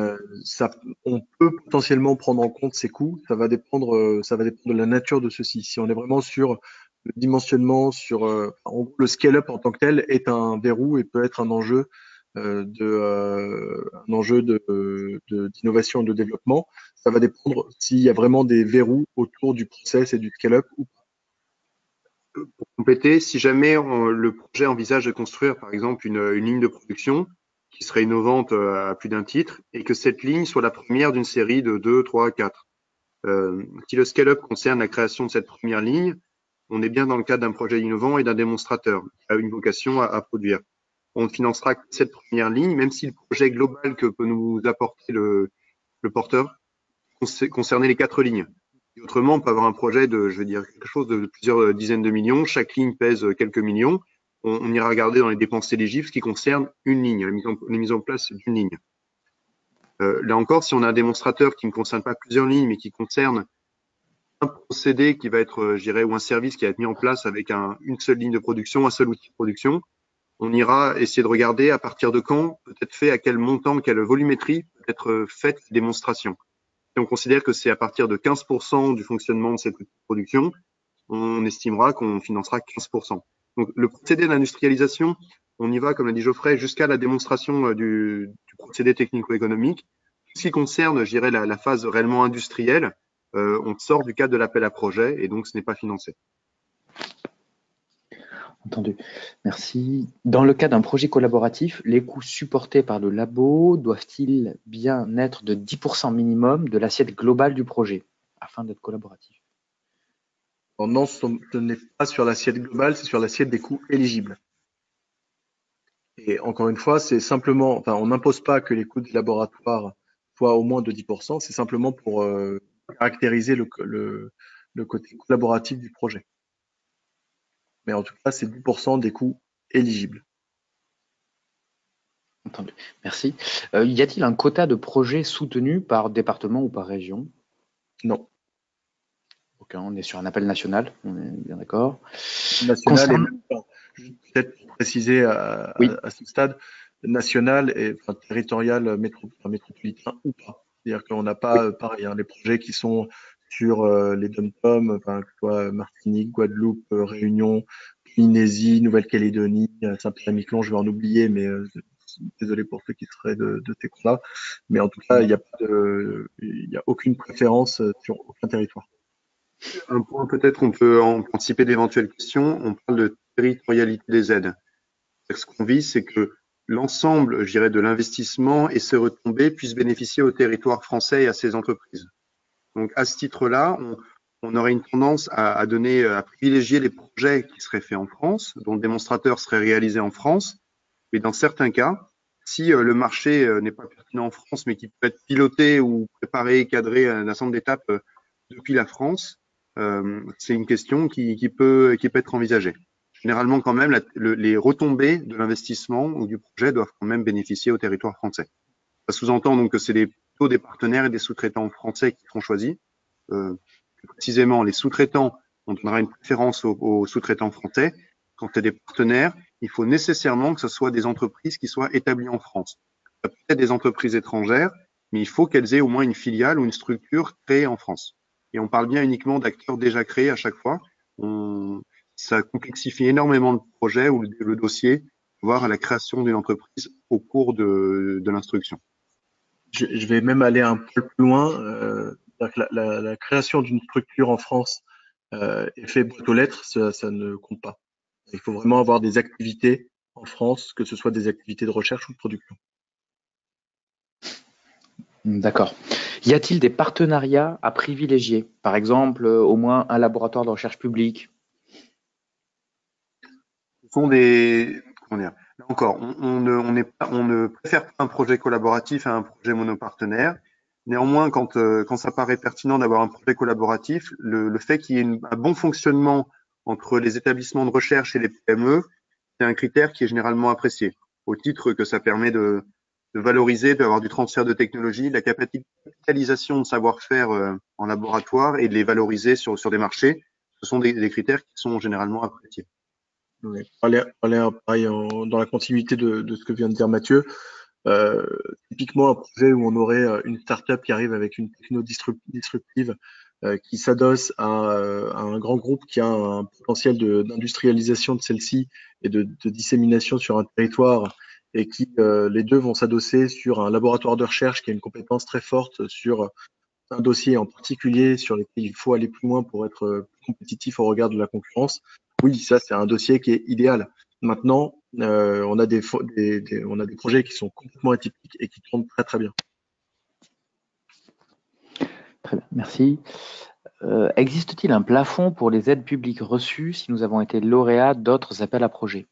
on peut potentiellement prendre en compte ces coûts. Ça va dépendre de la nature de ceci. Si on est vraiment sur le dimensionnement, en gros, le scale-up en tant que tel est un verrou et peut être un enjeu d'innovation et de développement. Ça va dépendre s'il y a vraiment des verrous autour du process et du scale-up ou pas. Pour compléter, si jamais le projet envisage de construire par exemple une ligne de production qui serait innovante à plus d'un titre et que cette ligne soit la première d'une série de 2, 3, 4. Si le scale-up concerne la création de cette première ligne, on est bien dans le cadre d'un projet innovant et d'un démonstrateur qui a une vocation à produire. on ne financera que cette première ligne, même si le projet global que peut nous apporter le porteur concernait les 4 lignes. Et autrement, on peut avoir un projet de, je veux dire, quelque chose de plusieurs dizaines de millions. Chaque ligne pèse quelques millions. On ira regarder dans les dépenses éligibles ce qui concerne une ligne, la mise en place d'une ligne. Là encore, si on a un démonstrateur qui ne concerne pas plusieurs lignes, mais qui concerne un procédé qui va être, je dirais, ou un service qui va être mis en place avec une seule ligne de production, un seul outil de production, on ira essayer de regarder à partir de quand, peut-être fait à quel montant, quelle volumétrie peut être faite la démonstration. Si on considère que c'est à partir de 15% du fonctionnement de cette production, on estimera qu'on financera 15%. Donc, le procédé d'industrialisation, on y va, comme l'a dit Geoffrey, jusqu'à la démonstration du procédé technico-économique. Tout ce qui concerne, je dirais, la phase réellement industrielle, on sort du cadre de l'appel à projet et donc ce n'est pas financé. Entendu. Merci. Dans le cas d'un projet collaboratif, les coûts supportés par le labo doivent-ils bien être de 10% minimum de l'assiette globale du projet afin d'être collaboratif? Non, ce n'est pas sur l'assiette globale, c'est sur l'assiette des coûts éligibles. Et encore une fois, c'est simplement, enfin, on n'impose pas que les coûts des laboratoires soient au moins de 10%, c'est simplement pour caractériser le côté collaboratif du projet. Mais en tout cas, c'est 10% des coûts éligibles. Entendu. Merci. Y a-t-il un quota de projets soutenus par département ou par région? Non. Ok, on est sur un appel national, on est bien d'accord. National et même pas. Peut-être pour préciser à ce stade, national et territorial métropolitain ou pas. C'est-à-dire qu'on n'a pas pareil, les projets qui sont sur les dom-tom, que ce soit Martinique, Guadeloupe, Réunion, Polynésie, Nouvelle-Calédonie, Saint-Pierre-et-Miquelon, je vais en oublier, mais désolé pour ceux qui seraient de ces coins-là. Mais en tout cas, il n'y a aucune préférence sur aucun territoire. Un point peut-être, on peut anticiper d'éventuelles questions. On parle de territorialité des aides. Ce qu'on vise, c'est que l'ensemble, je dirais, de l'investissement et ses retombées puissent bénéficier au territoire français et à ses entreprises. Donc, à ce titre-là, on aurait une tendance à privilégier les projets qui seraient faits en France, dont le démonstrateur serait réalisé en France. Mais dans certains cas, si le marché n'est pas pertinent en France, mais qui peut être piloté ou préparé, cadré à un ensemble d'étapes depuis la France, c'est une question qui peut être envisagée. Généralement, quand même, les retombées de l'investissement ou du projet doivent quand même bénéficier au territoire français. Ça sous-entend donc que c'est plutôt des partenaires et des sous-traitants français qui seront choisis. Plus précisément, les sous-traitants, on donnera une préférence aux sous-traitants français. Quand c'est des partenaires, il faut nécessairement que ce soit des entreprises qui soient établies en France. Ça peut être des entreprises étrangères, mais il faut qu'elles aient au moins une filiale ou une structure créée en France. Et on parle bien uniquement d'acteurs déjà créés à chaque fois. Ça complexifie énormément le projet ou le dossier, voire la création d'une entreprise au cours de l'instruction. Je vais même aller un peu plus loin. La création d'une structure en France est fait boîte aux lettres, ça ne compte pas. Il faut vraiment avoir des activités en France, que ce soit des activités de recherche ou de production. D'accord. Y a-t-il des partenariats à privilégier? Par exemple, au moins un laboratoire de recherche publique? Ce sont comment dire, là encore, on ne préfère pas un projet collaboratif à un projet monopartenaire. Néanmoins, quand ça paraît pertinent d'avoir un projet collaboratif, le fait qu'il y ait un bon fonctionnement entre les établissements de recherche et les PME, c'est un critère qui est généralement apprécié, au titre que ça permet de valoriser, d'avoir du transfert de technologie, de la capitalisation de savoir-faire en laboratoire et de les valoriser sur des marchés. Ce sont des critères qui sont généralement appréciés. Ouais. Pareil, dans la continuité de ce que vient de dire Mathieu, typiquement un projet où on aurait une startup qui arrive avec une techno disruptive qui s'adosse à un grand groupe qui a un potentiel d'industrialisation de celle-ci et de dissémination sur un territoire et qui les deux vont s'adosser sur un laboratoire de recherche qui a une compétence très forte sur un dossier en particulier sur lequel il faut aller plus loin pour être compétitif au regard de la concurrence. Oui, ça c'est un dossier qui est idéal. Maintenant, on a des projets qui sont complètement atypiques et qui tournent très très bien. Très bien, merci. Existe-t-il un plafond pour les aides publiques reçues si nous avons été lauréats d'autres appels à projets?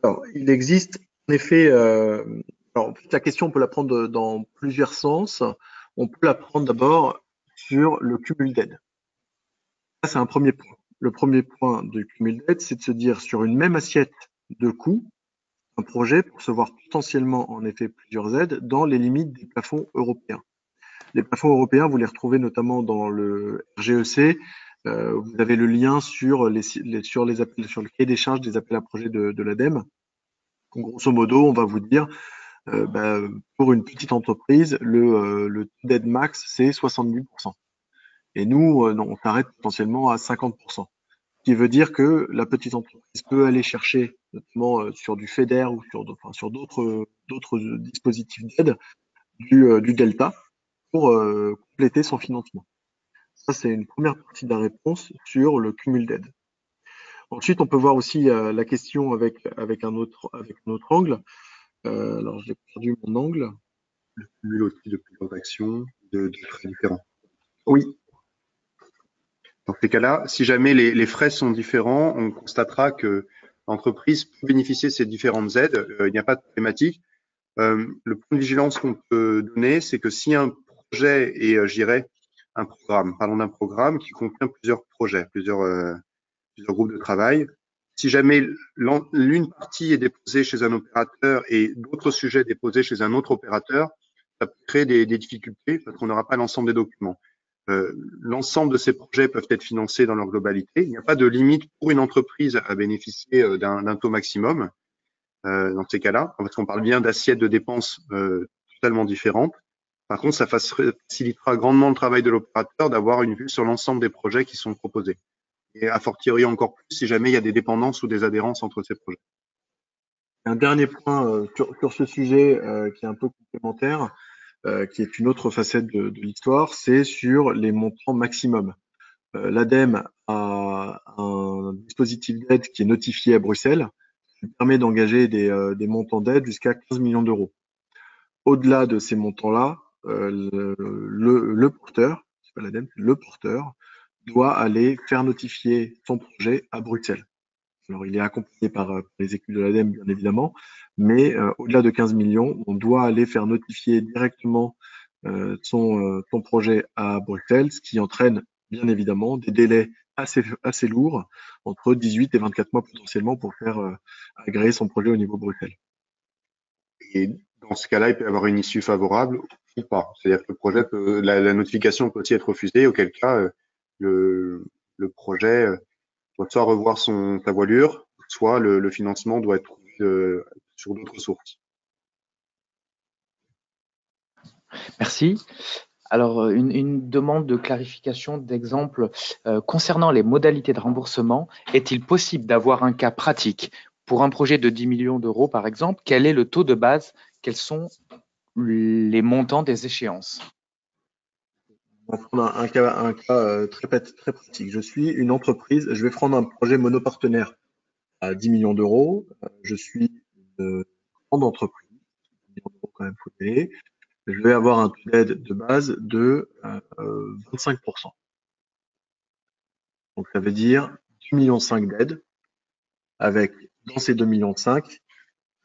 Alors, il existe en effet, alors la question on peut la prendre dans plusieurs sens. On peut la prendre d'abord sur le cumul d'aide. Ça, c'est un premier point. Le premier point du cumul d'aide, c'est de se dire sur une même assiette de coûts, un projet peut recevoir potentiellement en effet plusieurs aides dans les limites des plafonds européens. Les plafonds européens, vous les retrouvez notamment dans le RGEC. Vous avez le lien sur le cahier des charges des appels à projets de l'ADEME. Grosso modo, on va vous dire, pour une petite entreprise, le taux d'aide max, c'est 70%. Et nous, on s'arrête potentiellement à 50%. Ce qui veut dire que la petite entreprise peut aller chercher, notamment sur du FEDER ou sur d'autres dispositifs d'aide, du delta pour compléter son financement. Ça, c'est une première partie de la réponse sur le cumul d'aide. Ensuite, on peut voir aussi la question avec un autre angle. Alors, j'ai perdu mon angle. Le cumul aussi de plusieurs actions de frais différents. Oui. Dans ces cas-là, si jamais les frais sont différents, on constatera que l'entreprise peut bénéficier de ces différentes aides. Il n'y a pas de problématique. Le point de vigilance qu'on peut donner, c'est que si un projet est, je dirais, un programme, parlons d'un programme qui contient plusieurs projets, plusieurs groupes de travail. Si jamais l'une partie est déposée chez un opérateur et d'autres sujets déposés chez un autre opérateur, ça peut créer des difficultés parce qu'on n'aura pas l'ensemble des documents. L'ensemble de ces projets peuvent être financés dans leur globalité. Il n'y a pas de limite pour une entreprise à bénéficier d'un taux maximum dans ces cas-là, parce qu'on parle bien d'assiettes de dépenses totalement différentes. Par contre, ça facilitera grandement le travail de l'opérateur d'avoir une vue sur l'ensemble des projets qui sont proposés. Et a fortiori encore plus si jamais il y a des dépendances ou des adhérences entre ces projets. Un dernier point sur ce sujet qui est un peu complémentaire, qui est une autre facette de l'histoire, c'est sur les montants maximums. L'ADEME a un dispositif d'aide qui est notifié à Bruxelles, qui permet d'engager des montants d'aide jusqu'à 15 millions d'euros. Au-delà de ces montants-là, le porteur, c'est pas l'ADEME, le porteur doit aller faire notifier son projet à Bruxelles. Alors, il est accompagné par les équipes de l'ADEME, bien évidemment, mais au-delà de 15 millions, on doit aller faire notifier directement son projet à Bruxelles, ce qui entraîne bien évidemment des délais assez lourds, entre 18 et 24 mois potentiellement, pour faire agréer son projet au niveau Bruxelles. Et dans ce cas-là, il peut y avoir une issue favorable ou pas. C'est-à-dire que le projet la notification peut aussi être refusée, auquel cas le projet doit soit revoir sa voilure, soit le financement doit être trouvé sur d'autres sources. Merci. Alors, une demande de clarification d'exemple concernant les modalités de remboursement. Est-il possible d'avoir un cas pratique pour un projet de 10 millions d'euros, par exemple? Quel est le taux de base? Quels sont les montants des échéances? On va prendre un cas très pratique. Je suis une entreprise, je vais prendre un projet monopartenaire à 10 millions d'euros. Je suis une grande entreprise, 10 millions d'euros quand même, faut payer. Je vais avoir un taux d'aide de base de 25%. Donc ça veut dire 2,5 millions d'aide, avec dans ces 2,5 millions,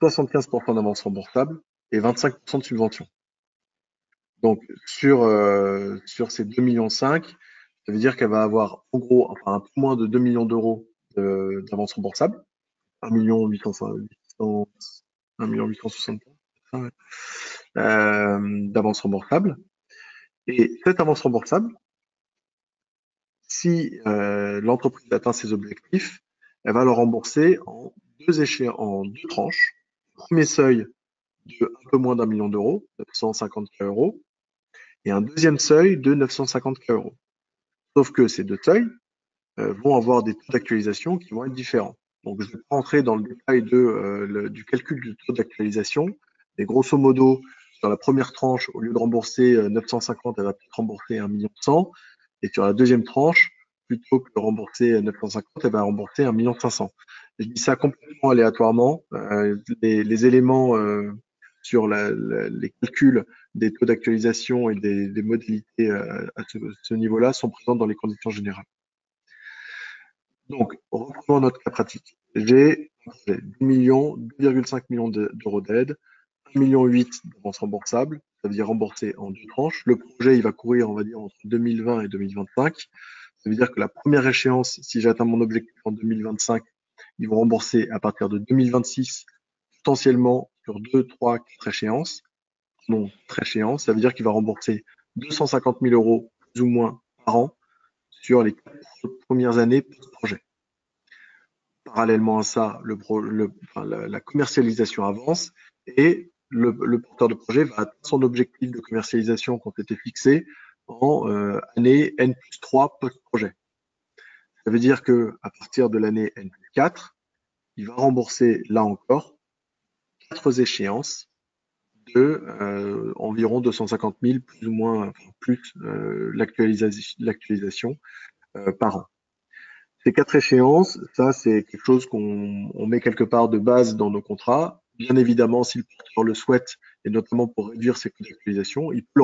75% d'avance remboursable et 25% de subvention. Donc sur ces 2,5 millions, ça veut dire qu'elle va avoir en gros un peu moins de 2 millions d'euros d'avance remboursable, 1,860 million d'avance remboursable. Et cette avance remboursable, si l'entreprise atteint ses objectifs, elle va le rembourser en deux tranches. Premier seuil de un peu moins d'1 million d'euros, 950 000 euros, et un deuxième seuil de 950 000 euros. Sauf que ces deux seuils vont avoir des taux d'actualisation qui vont être différents. Donc, je ne vais pas entrer dans le détail du calcul du taux d'actualisation, mais grosso modo, sur la première tranche, au lieu de rembourser 950, elle va peut-être rembourser 1,1 million. Et sur la deuxième tranche, plutôt que de rembourser 950, elle va rembourser 1,5 million. Je dis ça complètement aléatoirement. Les éléments sur les calculs des taux d'actualisation et des modalités à ce niveau-là sont présents dans les conditions générales. Donc, reprenons notre cas pratique. J'ai projet. 10 millions, 2,5 millions d'euros d'aide, 1,8 million d'avances remboursables, ça veut dire remboursé en 2 tranches. Le projet, il va courir, on va dire, entre 2020 et 2025. Ça veut dire que la première échéance, si j'atteins mon objectif en 2025, ils vont rembourser à partir de 2026, potentiellement sur 2, 3, 4 échéances. Non, 4 échéances, ça veut dire qu'il va rembourser 250 000 euros plus ou moins par an sur les 4 premières années post-projet. Parallèlement à ça, la commercialisation avance et le porteur de projet va atteindre son objectif de commercialisation qui a été fixé en année N+3 post-projet. Ça veut dire que à partir de l'année N+4, il va rembourser là encore 4 échéances de environ 250 000 plus ou moins plus l'actualisation par an. Ces 4 échéances, ça c'est quelque chose qu'on met quelque part de base dans nos contrats. Bien évidemment, si le porteur le souhaite, et notamment pour réduire ses coûts d'actualisation, il peut le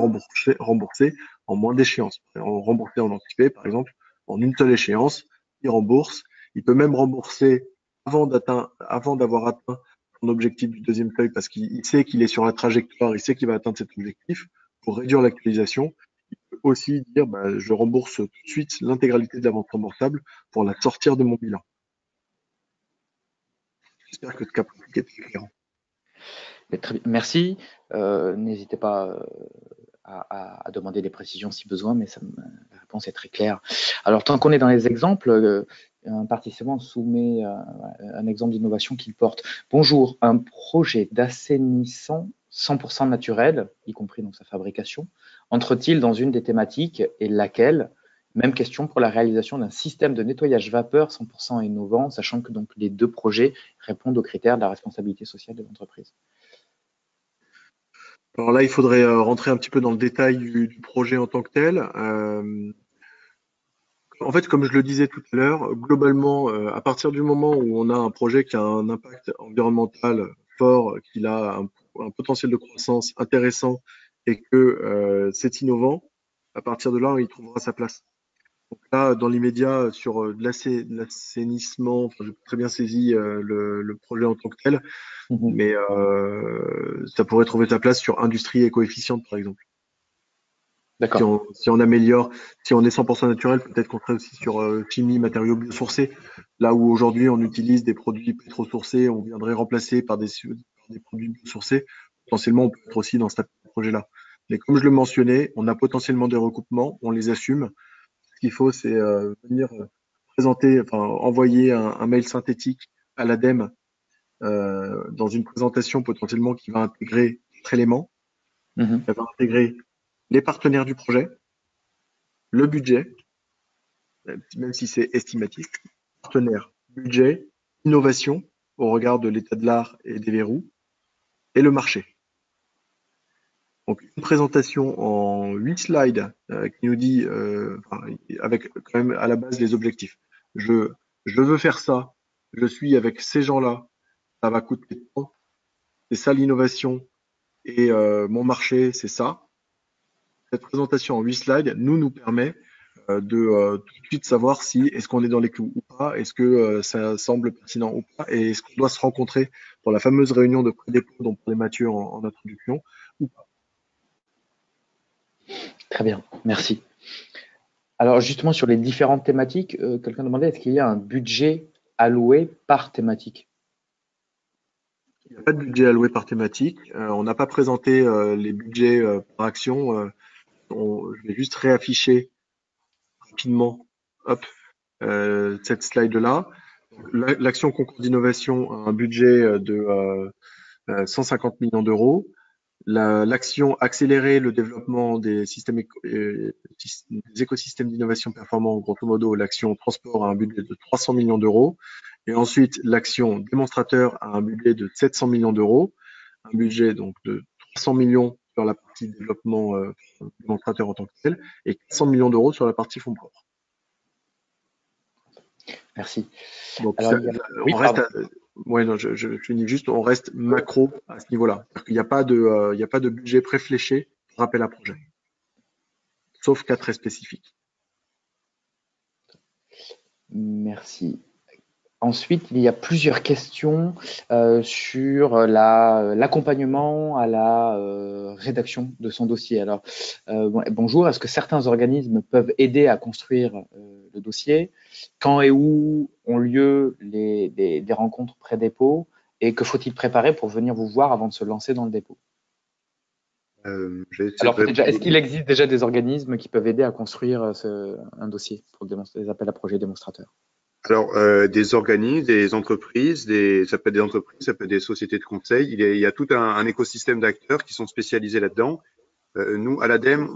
rembourser en moins d'échéances. Rembourser en anticipé, par exemple, en une seule échéance, il rembourse. Il peut même rembourser avant d'avoir atteint son objectif du deuxième seuil parce qu'il sait qu'il est sur la trajectoire, il sait qu'il va atteindre cet objectif pour réduire l'actualisation. Aussi dire je rembourse tout de suite l'intégralité de la vente remboursable pour la sortir de mon bilan. J'espère que ce cas pratique est éclairant. Merci. N'hésitez pas à demander des précisions si besoin, mais la réponse est très claire. Alors, tant qu'on est dans les exemples, un participant soumet un exemple d'innovation qu'il porte. Bonjour, un projet d'assainissement 100% naturel, y compris donc sa fabrication, entre-t-il dans une des thématiques et laquelle? Même question pour la réalisation d'un système de nettoyage vapeur 100% innovant, sachant que donc les 2 projets répondent aux critères de la responsabilité sociale de l'entreprise. Alors là, il faudrait rentrer un petit peu dans le détail du projet en tant que tel. En fait, comme je le disais tout à l'heure, globalement, à partir du moment où on a un projet qui a un impact environnemental fort, qu'il a un potentiel de croissance intéressant et que c'est innovant, à partir de là, il trouvera sa place. Donc là, dans l'immédiat, sur de l'assainissement, enfin, j'ai très bien saisi le projet en tant que tel, mais ça pourrait trouver sa place sur industrie éco-efficiente, par exemple. D'accord. Si on améliore, si on est 100% naturel, peut-être qu'on serait aussi sur chimie, matériaux biosourcés. Là où aujourd'hui on utilise des produits pétrosourcés, on viendrait remplacer par des produits biosourcés. Potentiellement, on peut être aussi dans ce projet-là. Mais comme je le mentionnais, on a potentiellement des recoupements, on les assume. Ce qu'il faut, c'est venir présenter, enfin envoyer un mail synthétique à l'ADEME dans une présentation potentiellement qui va intégrer 4 éléments. Elle va intégrer les partenaires du projet, le budget, même si c'est estimatif, partenaire, budget, innovation au regard de l'état de l'art et des verrous, et le marché. Donc une présentation en 8 slides qui nous dit, avec quand même à la base les objectifs. Je veux faire ça, je suis avec ces gens-là, ça va coûter tant, c'est ça l'innovation, et mon marché, c'est ça. Cette présentation en 8 slides nous permet de tout de suite savoir si est-ce qu'on est dans les clous ou pas, est-ce que ça semble pertinent ou pas, et est-ce qu'on doit se rencontrer pour la fameuse réunion de pré-dépôt dont parlait Mathieu en introduction ou pas. Très bien, merci. Alors justement, sur les différentes thématiques, quelqu'un demandait est-ce qu'il y a un budget alloué par thématique? Il n'y a pas de budget alloué par thématique. On n'a pas présenté les budgets par action. Je vais juste réafficher rapidement cette slide-là. L'action concours d'innovation a un budget de 150 millions d'euros. L'action accélérer le développement des écosystèmes d'innovation performants, grosso modo, l'action transport a un budget de 300 millions d'euros. Et ensuite, l'action démonstrateur a un budget de 700 millions d'euros, un budget donc de 300 millions sur la partie développement démonstrateur en tant que tel, et 400 millions d'euros sur la partie fonds propres. Merci. Donc, alors, on reste je finis juste, on reste macro à ce niveau-là. Il n'y a pas de budget préfléché pour appel à projet, sauf cas très spécifiques. Merci. Ensuite, il y a plusieurs questions sur l'accompagnement à la rédaction de son dossier. Alors, bonjour, est-ce que certains organismes peuvent aider à construire le dossier? Quand et où ont lieu des rencontres pré-dépôt? Et que faut-il préparer pour venir vous voir avant de se lancer dans le dépôt? Je vais essayer Alors, de peut-être, est-ce répondre. qu'il existe déjà des organismes qui peuvent aider à construire un dossier pour des appels à projets démonstrateurs? Alors, des organismes, des entreprises, ça peut être des entreprises, ça peut être des sociétés de conseil. Il y a tout un écosystème d'acteurs qui sont spécialisés là-dedans. Nous, à l'ADEME,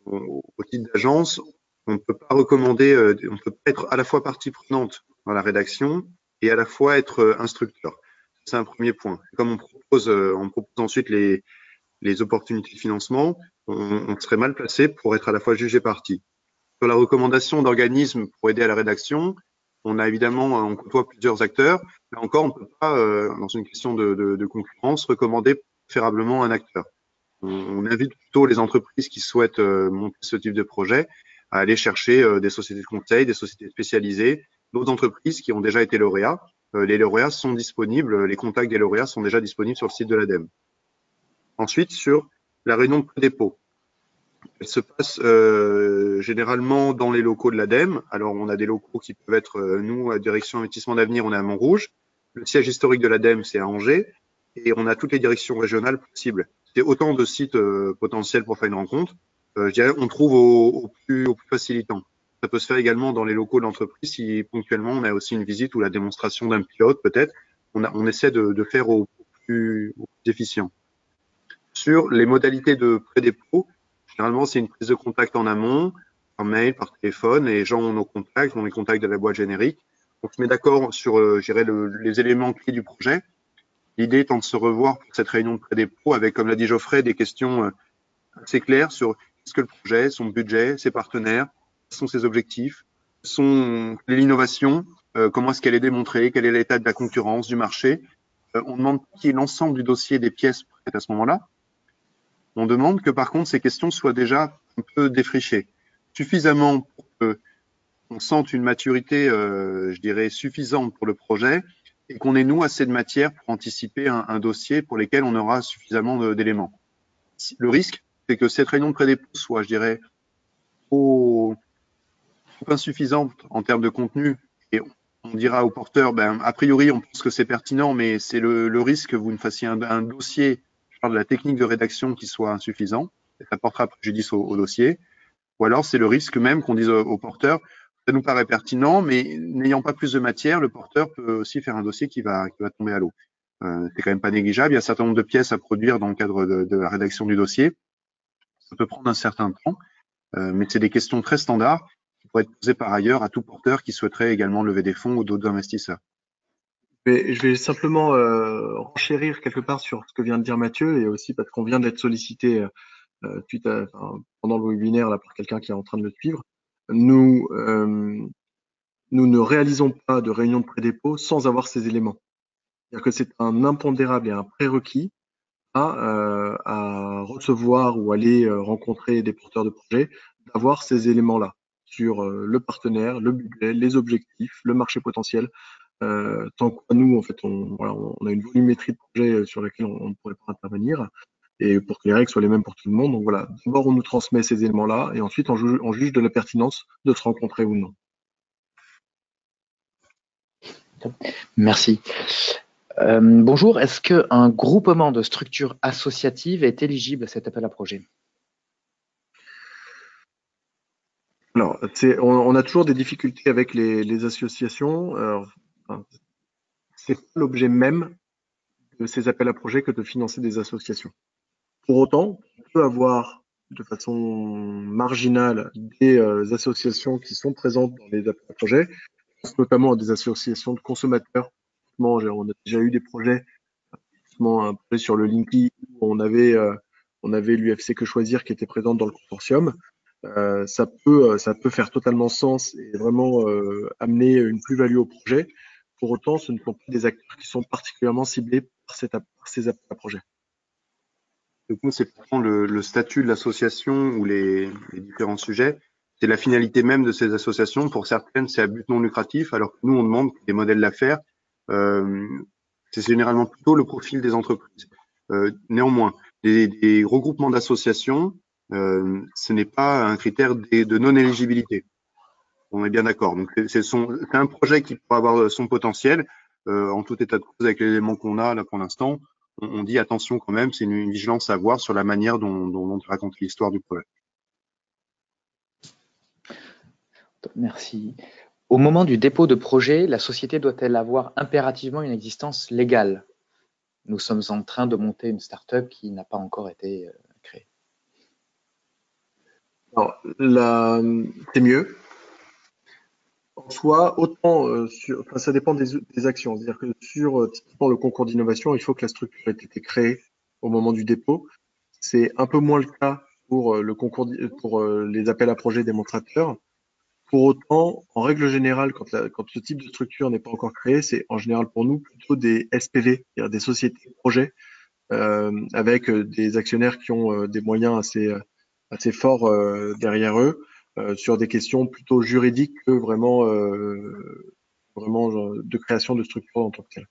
au titre d'agence, on ne peut pas recommander, on ne peut pas être à la fois partie prenante dans la rédaction et à la fois être instructeur. C'est un premier point. Comme on propose ensuite les opportunités de financement, on serait mal placé pour être à la fois juge et partie. Sur la recommandation d'organismes pour aider à la rédaction, on côtoie plusieurs acteurs. Là encore, on ne peut pas, dans une question de concurrence, recommander préférablement un acteur. On invite plutôt les entreprises qui souhaitent monter ce type de projet à aller chercher des sociétés de conseil, des sociétés spécialisées, d'autres entreprises qui ont déjà été lauréats. Les lauréats sont disponibles, les contacts des lauréats sont déjà disponibles sur le site de l'ADEME. Ensuite, sur la réunion de pré-dépôt. Elle se passe généralement dans les locaux de l'ADEME. Alors, on a des locaux qui peuvent être, nous, à Direction Investissement d'Avenir, on est à Montrouge. Le siège historique de l'ADEME, c'est à Angers. Et on a toutes les directions régionales possibles. C'est autant de sites potentiels pour faire une rencontre. Je dirais, on trouve au plus facilitant. Ça peut se faire également dans les locaux de l'entreprise si ponctuellement on a aussi une visite ou la démonstration d'un pilote, peut-être. On essaie de faire au plus efficient. Sur les modalités de pré-dépôt, généralement, c'est une prise de contact en amont, par mail, par téléphone. Les gens ont nos contacts, ont les contacts de la boîte générique. On se met d'accord sur, les éléments clés du projet. L'idée étant de se revoir pour cette réunion de pré-dépôt avec, comme l'a dit Geoffrey, des questions assez claires sur qu'est-ce que le projet, son budget, ses partenaires, quels sont ses objectifs, quelle est l'innovation, comment est-ce qu'elle est démontrée, quel est l'état de la concurrence, du marché. On demande qu'il y ait l'ensemble du dossier des pièces prêtes à ce moment-là. On demande que par contre ces questions soient déjà un peu défrichées, suffisamment pour qu'on sente une maturité, je dirais, suffisante pour le projet et qu'on ait, nous, assez de matière pour anticiper un dossier pour lequel on aura suffisamment d'éléments. Le risque, c'est que cette réunion de pré-dépôt soit, je dirais, trop insuffisante en termes de contenu et on dira au porteur, ben, a priori, on pense que c'est pertinent, mais c'est le risque que vous ne fassiez un dossier, je parle de la technique de rédaction, qui soit insuffisant, et ça portera préjudice au dossier. Ou alors, c'est le risque même qu'on dise au porteur, ça nous paraît pertinent, mais n'ayant pas plus de matière, le porteur peut aussi faire un dossier qui va tomber à l'eau. C'est quand même pas négligeable. Il y a un certain nombre de pièces à produire dans le cadre de la rédaction du dossier. Ça peut prendre un certain temps, mais c'est des questions très standards qui pourraient être posées par ailleurs à tout porteur qui souhaiterait également lever des fonds ou d'autres investisseurs. Je vais simplement renchérir quelque part sur ce que vient de dire Mathieu et aussi parce qu'on vient d'être sollicité pendant le webinaire là, par quelqu'un qui est en train de le suivre. Nous ne réalisons pas de réunion de pré-dépôt sans avoir ces éléments. C'est-à-dire que c'est un impondérable et un prérequis à recevoir ou aller rencontrer des porteurs de projets, d'avoir ces éléments-là sur le partenaire, le budget, les objectifs, le marché potentiel. Tant que nous, en fait, on a une volumétrie de projets sur lesquels on ne pourrait pas intervenir et pour que les règles soient les mêmes pour tout le monde. Donc voilà, d'abord on nous transmet ces éléments-là et ensuite on juge de la pertinence de se rencontrer ou non. Merci. Bonjour, est-ce qu'un groupement de structures associatives est éligible à cet appel à projet? Alors, on a toujours des difficultés avec les associations. C'est pas l'objet même de ces appels à projets que de financer des associations. Pour autant, on peut avoir de façon marginale des associations qui sont présentes dans les appels à projets, notamment des associations de consommateurs. On a déjà eu des projets, un projet sur le Linky où on avait l'UFC Que Choisir qui était présente dans le consortium. Ça peut faire totalement sens et vraiment amener une plus-value au projet. Pour autant, ce ne sont pas des acteurs qui sont particulièrement ciblés par ces appels à projets. Du coup, c'est pour prendre le statut de l'association ou les différents sujets. C'est la finalité même de ces associations. Pour certaines, c'est à but non lucratif, alors que nous, on demande des modèles d'affaires. C'est généralement plutôt le profil des entreprises. Néanmoins, des regroupements d'associations, ce n'est pas un critère de non-éligibilité. On est bien d'accord. Donc, c'est un projet qui peut avoir son potentiel. En tout état de cause, avec les éléments qu'on a là pour l'instant, on dit attention quand même, c'est une vigilance à avoir sur la manière dont on raconte l'histoire du projet. Merci. Au moment du dépôt de projet, la société doit-elle avoir impérativement une existence légale? Nous sommes en train de monter une start-up qui n'a pas encore été créée. Alors, c'est mieux. En soi, autant ça dépend des actions. C'est-à-dire que sur typiquement le concours d'innovation, il faut que la structure ait été créée au moment du dépôt. C'est un peu moins le cas pour le concours pour les appels à projets démonstrateurs. Pour autant, en règle générale, quand ce type de structure n'est pas encore créé, c'est en général pour nous plutôt des SPV, c'est-à-dire des sociétés projets, avec des actionnaires qui ont des moyens assez forts derrière eux, sur des questions plutôt juridiques que vraiment de création de structure en tant que telle.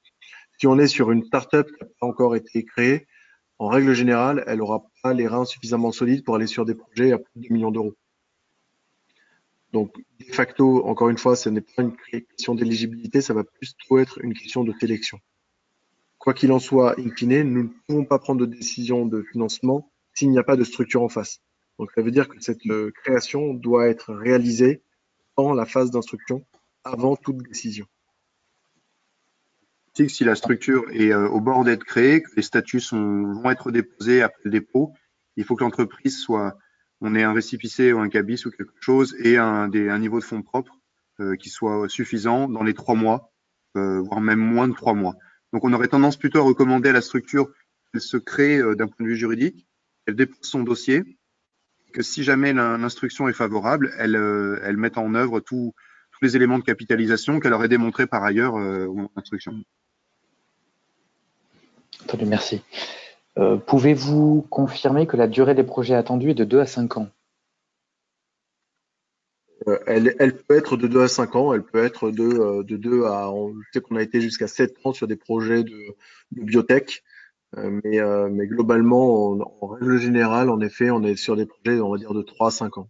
Si on est sur une start-up qui n'a pas encore été créée, en règle générale, elle n'aura pas les reins suffisamment solides pour aller sur des projets à plus de 2 millions d'euros. Donc, de facto, encore une fois, ce n'est pas une question d'éligibilité, ça va plutôt être une question de sélection. Quoi qu'il en soit, in fine, nous ne pouvons pas prendre de décision de financement s'il n'y a pas de structure en face. Donc, ça veut dire que cette création doit être réalisée dans la phase d'instruction, avant toute décision. Si la structure est au bord d'être créée, que les statuts vont être déposés après le dépôt, il faut que l'entreprise on ait un récépissé ou un cabis ou quelque chose et un niveau de fonds propres qui soit suffisant dans les 3 mois, voire même moins de 3 mois. Donc, on aurait tendance plutôt à recommander à la structure qu'elle se crée d'un point de vue juridique, qu'elle dépose son dossier, que si jamais l'instruction est favorable, elle mette en œuvre tous les éléments de capitalisation qu'elle aurait démontrés par ailleurs au moment de l'instruction. Entendu, merci. Pouvez-vous confirmer que la durée des projets attendus est de 2 à 5 ans? Elle peut être de 2 à 5 ans, elle peut être de 2 à... Je sais qu'on a été jusqu'à 7 ans sur des projets de biotech, mais globalement, en règle générale, en effet, on est sur des projets, on va dire, de 3 à 5 ans.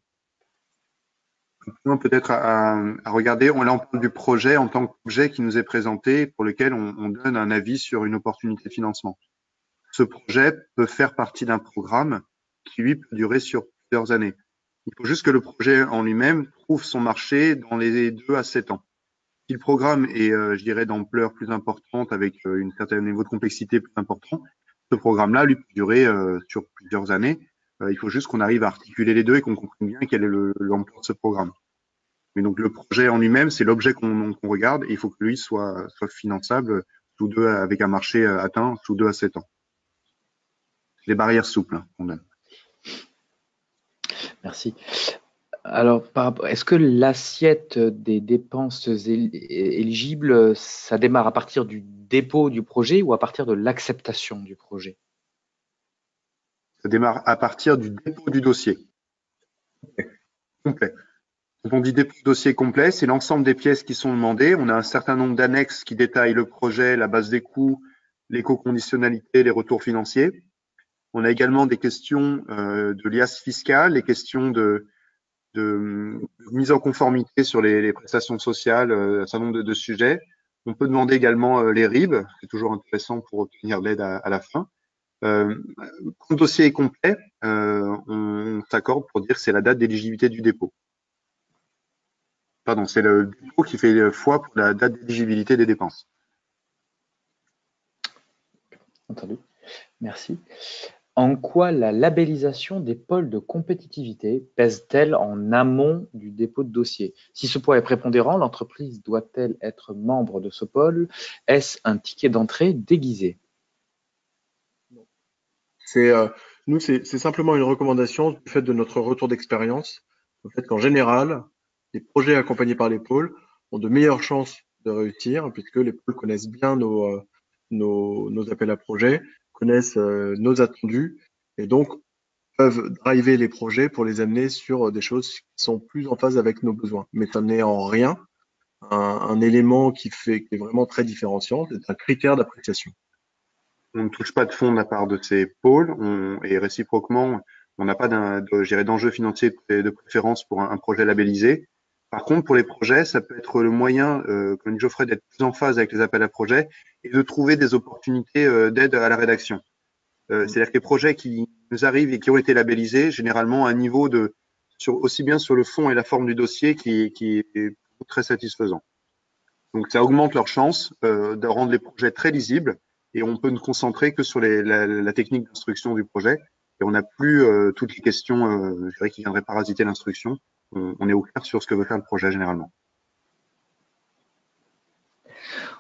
Peut-être à regarder, on parle du projet en tant qu'objet qui nous est présenté, pour lequel on donne un avis sur une opportunité de financement. Ce projet peut faire partie d'un programme qui, lui, peut durer sur plusieurs années. Il faut juste que le projet en lui-même trouve son marché dans les 2 à 7 ans. Si le programme est, je dirais, d'ampleur plus importante, avec un certain niveau de complexité plus important, ce programme-là, lui, peut durer sur plusieurs années. Il faut juste qu'on arrive à articuler les deux et qu'on comprenne bien quel est l'ampleur de ce programme. Mais donc, le projet en lui-même, c'est l'objet qu'on regarde et il faut que lui soit finançable avec un marché atteint sous 2 à 7 ans. Les barrières souples qu'on donne. Merci. Alors, est-ce que l'assiette des dépenses éligibles, ça démarre à partir du dépôt du projet ou à partir de l'acceptation du projet? Ça démarre à partir du dépôt du dossier. Complet. Quand on dit dépôt de dossier complet, c'est l'ensemble des pièces qui sont demandées. On a un certain nombre d'annexes qui détaillent le projet, la base des coûts, l'éco-conditionnalité, les retours financiers. On a également des questions de liasse fiscale, les questions de mise en conformité sur les prestations sociales, un certain nombre de sujets. On peut demander également les RIB, c'est toujours intéressant pour obtenir l'aide à la fin. Quand le dossier est complet, on s'accorde pour dire que c'est la date d'éligibilité du dépôt. Pardon, c'est le dépôt qui fait foi pour la date d'éligibilité des dépenses. Entendu. Merci. En quoi la labellisation des pôles de compétitivité pèse-t-elle en amont du dépôt de dossier? Si ce poids est prépondérant, l'entreprise doit-elle être membre de ce pôle? Est-ce un ticket d'entrée déguisé? Nous, c'est simplement une recommandation du fait de notre retour d'expérience, au fait qu'en général, les projets accompagnés par les pôles ont de meilleures chances de réussir, puisque les pôles connaissent bien nos appels à projets, connaissent nos attendus, et donc peuvent driver les projets pour les amener sur des choses qui sont plus en phase avec nos besoins. Mais ça n'est en rien un élément qui est vraiment très différenciant, c'est un critère d'appréciation. On ne touche pas de fonds de la part de ces pôles et réciproquement, on n'a pas d'enjeu financier de préférence pour un projet labellisé. Par contre, pour les projets, ça peut être le moyen, comme dit Geoffrey, d'être plus en phase avec les appels à projets et de trouver des opportunités d'aide à la rédaction. C'est-à-dire que les projets qui nous arrivent et qui ont été labellisés, généralement à un niveau aussi bien sur le fond et la forme du dossier qui est très satisfaisant. Donc ça augmente leur chance de rendre les projets très lisibles et on peut nous concentrer que sur la technique d'instruction du projet et on n'a plus toutes les questions je dirais, qui viendraient parasiter l'instruction. On est au clair sur ce que veut faire le projet généralement.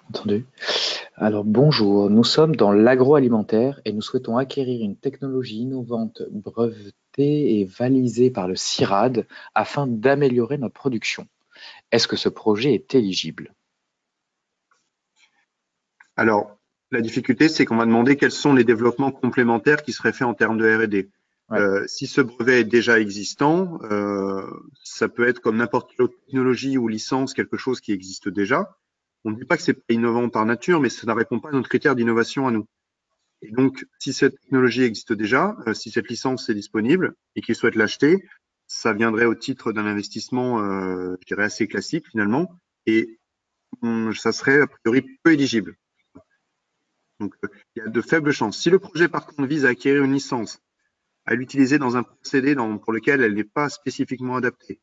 Entendu. Alors bonjour, nous sommes dans l'agroalimentaire et nous souhaitons acquérir une technologie innovante brevetée et validée par le CIRAD afin d'améliorer notre production. Est-ce que ce projet est éligible? Alors, la difficulté, c'est qu'on va demander quels sont les développements complémentaires qui seraient faits en termes de R&D. Ouais. Si ce brevet est déjà existant, ça peut être comme n'importe quelle autre technologie ou licence, quelque chose qui existe déjà. On ne dit pas que c'est pas innovant par nature, mais ça ne répond pas à notre critère d'innovation à nous. Et donc, si cette technologie existe déjà, si cette licence est disponible et qu'ils souhaitent l'acheter, ça viendrait au titre d'un investissement, je dirais, assez classique finalement, et ça serait a priori peu éligible. Donc, il y a de faibles chances. Si le projet, par contre, vise à acquérir une licence, à l'utiliser dans un procédé pour lequel elle n'est pas spécifiquement adaptée,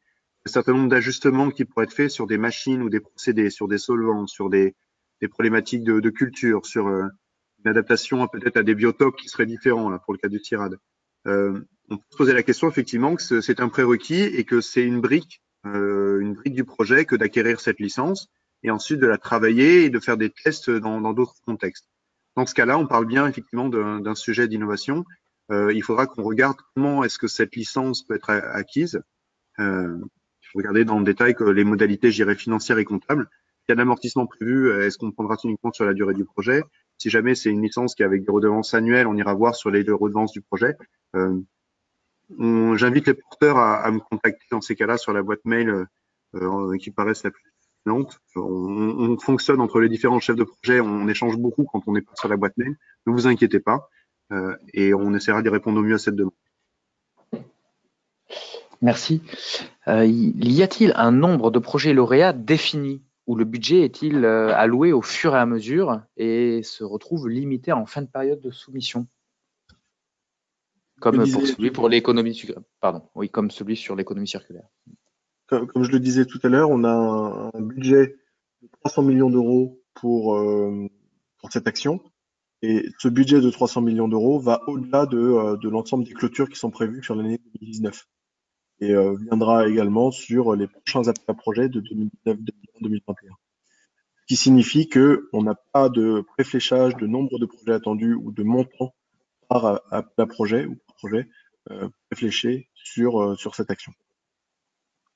un certain nombre d'ajustements qui pourraient être faits sur des machines ou des procédés, sur des solvants, sur des problématiques de culture, sur une adaptation peut-être à des biotopes qui seraient différents là, pour le cas du CIRAD. On peut se poser la question effectivement que c'est un prérequis et que c'est une brique du projet que d'acquérir cette licence et ensuite de la travailler et de faire des tests dans d'autres contextes. Dans ce cas-là, on parle bien effectivement d'un sujet d'innovation. Il faudra qu'on regarde comment est-ce que cette licence peut être acquise. Il faut regarder dans le détail que les modalités, je dirais, financières et comptables. Il y a de l'amortissement prévu, est-ce qu'on prendra uniquement sur la durée du projet? Si jamais c'est une licence qui est avec des redevances annuelles, on ira voir sur les redevances du projet. J'invite les porteurs à me contacter dans ces cas-là sur la boîte mail qui paraissent la plus pertinente. On fonctionne entre les différents chefs de projet, on échange beaucoup quand on n'est pas sur la boîte mail. Ne vous inquiétez pas et on essaiera d'y répondre au mieux à cette demande. Merci. Y a-t-il un nombre de projets lauréats défini ou le budget est-il alloué au fur et à mesure et se retrouve limité en fin de période de soumission? Comme pour celui pour l'économie, pardon, oui, comme celui sur l'économie circulaire. Comme je le disais tout à l'heure, on a un budget de 300 millions d'euros pour cette action. Et ce budget de 300 millions d'euros va au-delà de l'ensemble des clôtures qui sont prévues sur l'année 2019. Et viendra également sur les prochains appels à projets de 2019, 2021. Ce qui signifie qu'on n'a pas de préfléchage de nombre de projets attendus ou de montant par appel à projet ou par projet réfléchi sur cette action.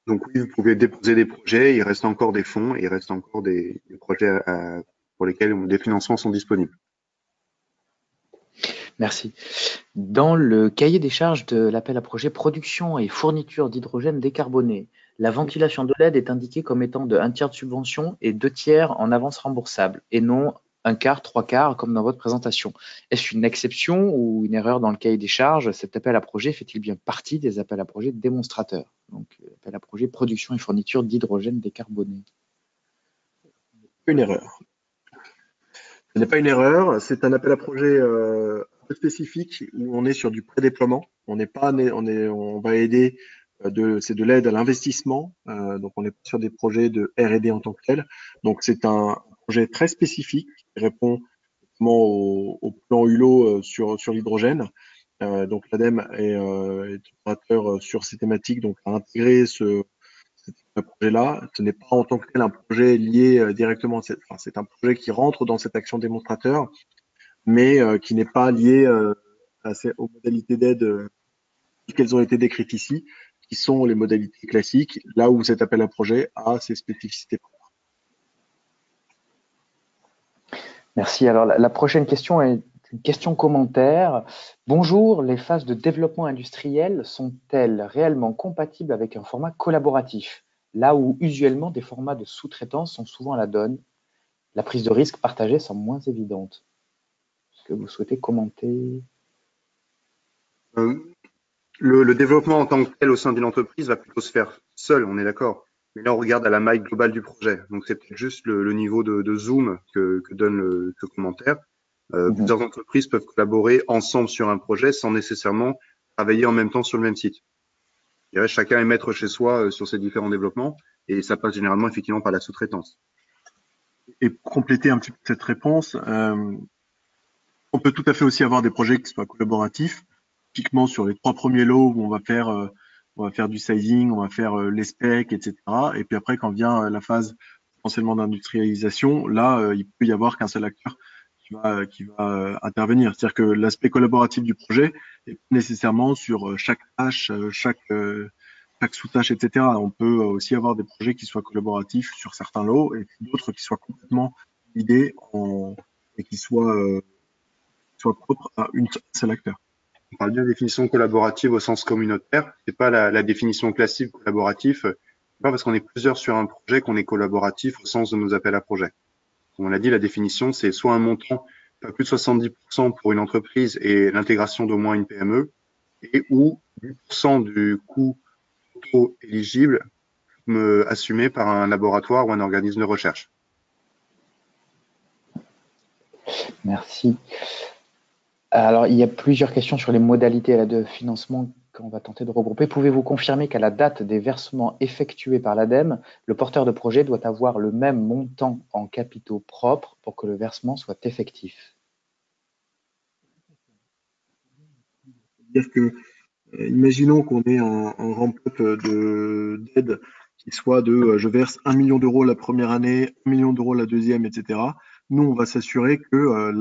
Donc oui, vous pouvez déposer des projets, il reste encore des fonds, et il reste encore des projets pour lesquels des financements sont disponibles. Merci. Dans le cahier des charges de l'appel à projet production et fourniture d'hydrogène décarboné, la ventilation de l'aide est indiquée comme étant de 1/3 de subvention et 2/3 en avance remboursable, et non 1/4, 3/4 comme dans votre présentation. Est-ce une exception ou une erreur dans le cahier des charges? Cet appel à projet fait-il bien partie des appels à projet démonstrateurs? Donc, appel à projet production et fourniture d'hydrogène décarboné. Une erreur. Ce n'est pas une erreur, c'est un appel à projet un peu spécifique où on est sur du pré-déploiement. On va aider c'est de l'aide à l'investissement, donc on est sur des projets de R&D en tant que tel. Donc c'est un projet très spécifique qui répond au plan Hulot sur l'hydrogène. Donc l'ADEME est opérateur sur ces thématiques, donc à intégrer ce projet-là. Ce n'est pas en tant que tel un projet lié directement à c'est un projet qui rentre dans cette action démonstrateur, mais qui n'est pas lié aux modalités d'aide qu'elles ont été décrites ici, qui sont les modalités classiques, là où cet appel à projet a ses spécificités. Merci. Alors, la prochaine question est une question commentaire. Bonjour, les phases de développement industriel sont-elles réellement compatibles avec un format collaboratif, là où usuellement des formats de sous-traitance sont souvent à la donne? La prise de risque partagée semble moins évidente. Est-ce que vous souhaitez commenter? Euh, le développement en tant que tel au sein d'une entreprise va plutôt se faire seul, on est d'accord. Mais là, on regarde à la maille globale du projet. Donc, c'est peut-être juste le niveau de zoom que donne ce commentaire. Plusieurs entreprises peuvent collaborer ensemble sur un projet sans nécessairement travailler en même temps sur le même site. Je dirais, chacun est maître chez soi sur ces différents développements et ça passe généralement effectivement par la sous-traitance. Et pour compléter un petit peu cette réponse, on peut tout à fait aussi avoir des projets qui soient collaboratifs, typiquement sur les 3 premiers lots où on va faire du sizing, on va faire les specs, etc. Et puis après, quand vient la phase potentiellement d'industrialisation, là, il peut y avoir qu'un seul acteur qui va intervenir. C'est-à-dire que l'aspect collaboratif du projet est pas nécessairement sur chaque tâche, chaque sous-tâche, etc. On peut aussi avoir des projets qui soient collaboratifs sur certains lots et d'autres qui soient complètement guidés et qui soient propres à un seul acteur. On parle bien de définition collaborative au sens communautaire. C'est pas la définition classique collaboratif. C'est pas parce qu'on est plusieurs sur un projet qu'on est collaboratif au sens de nos appels à projets. Comme on l'a dit, la définition, c'est soit un montant pas plus de 70% pour une entreprise et l'intégration d'au moins une PME, et ou 10% du coût totaux éligible assumé par un laboratoire ou un organisme de recherche. Merci. Alors, il y a plusieurs questions sur les modalités de financement qu'on va tenter de regrouper. Pouvez-vous confirmer qu'à la date des versements effectués par l'ADEME, le porteur de projet doit avoir le même montant en capitaux propres pour que le versement soit effectif? C'est-à-dire que, imaginons qu'on ait un ramp-up d'aide qui soit de je verse 1 million d'euros la première année, 1 million d'euros la deuxième, etc. Nous, on va s'assurer que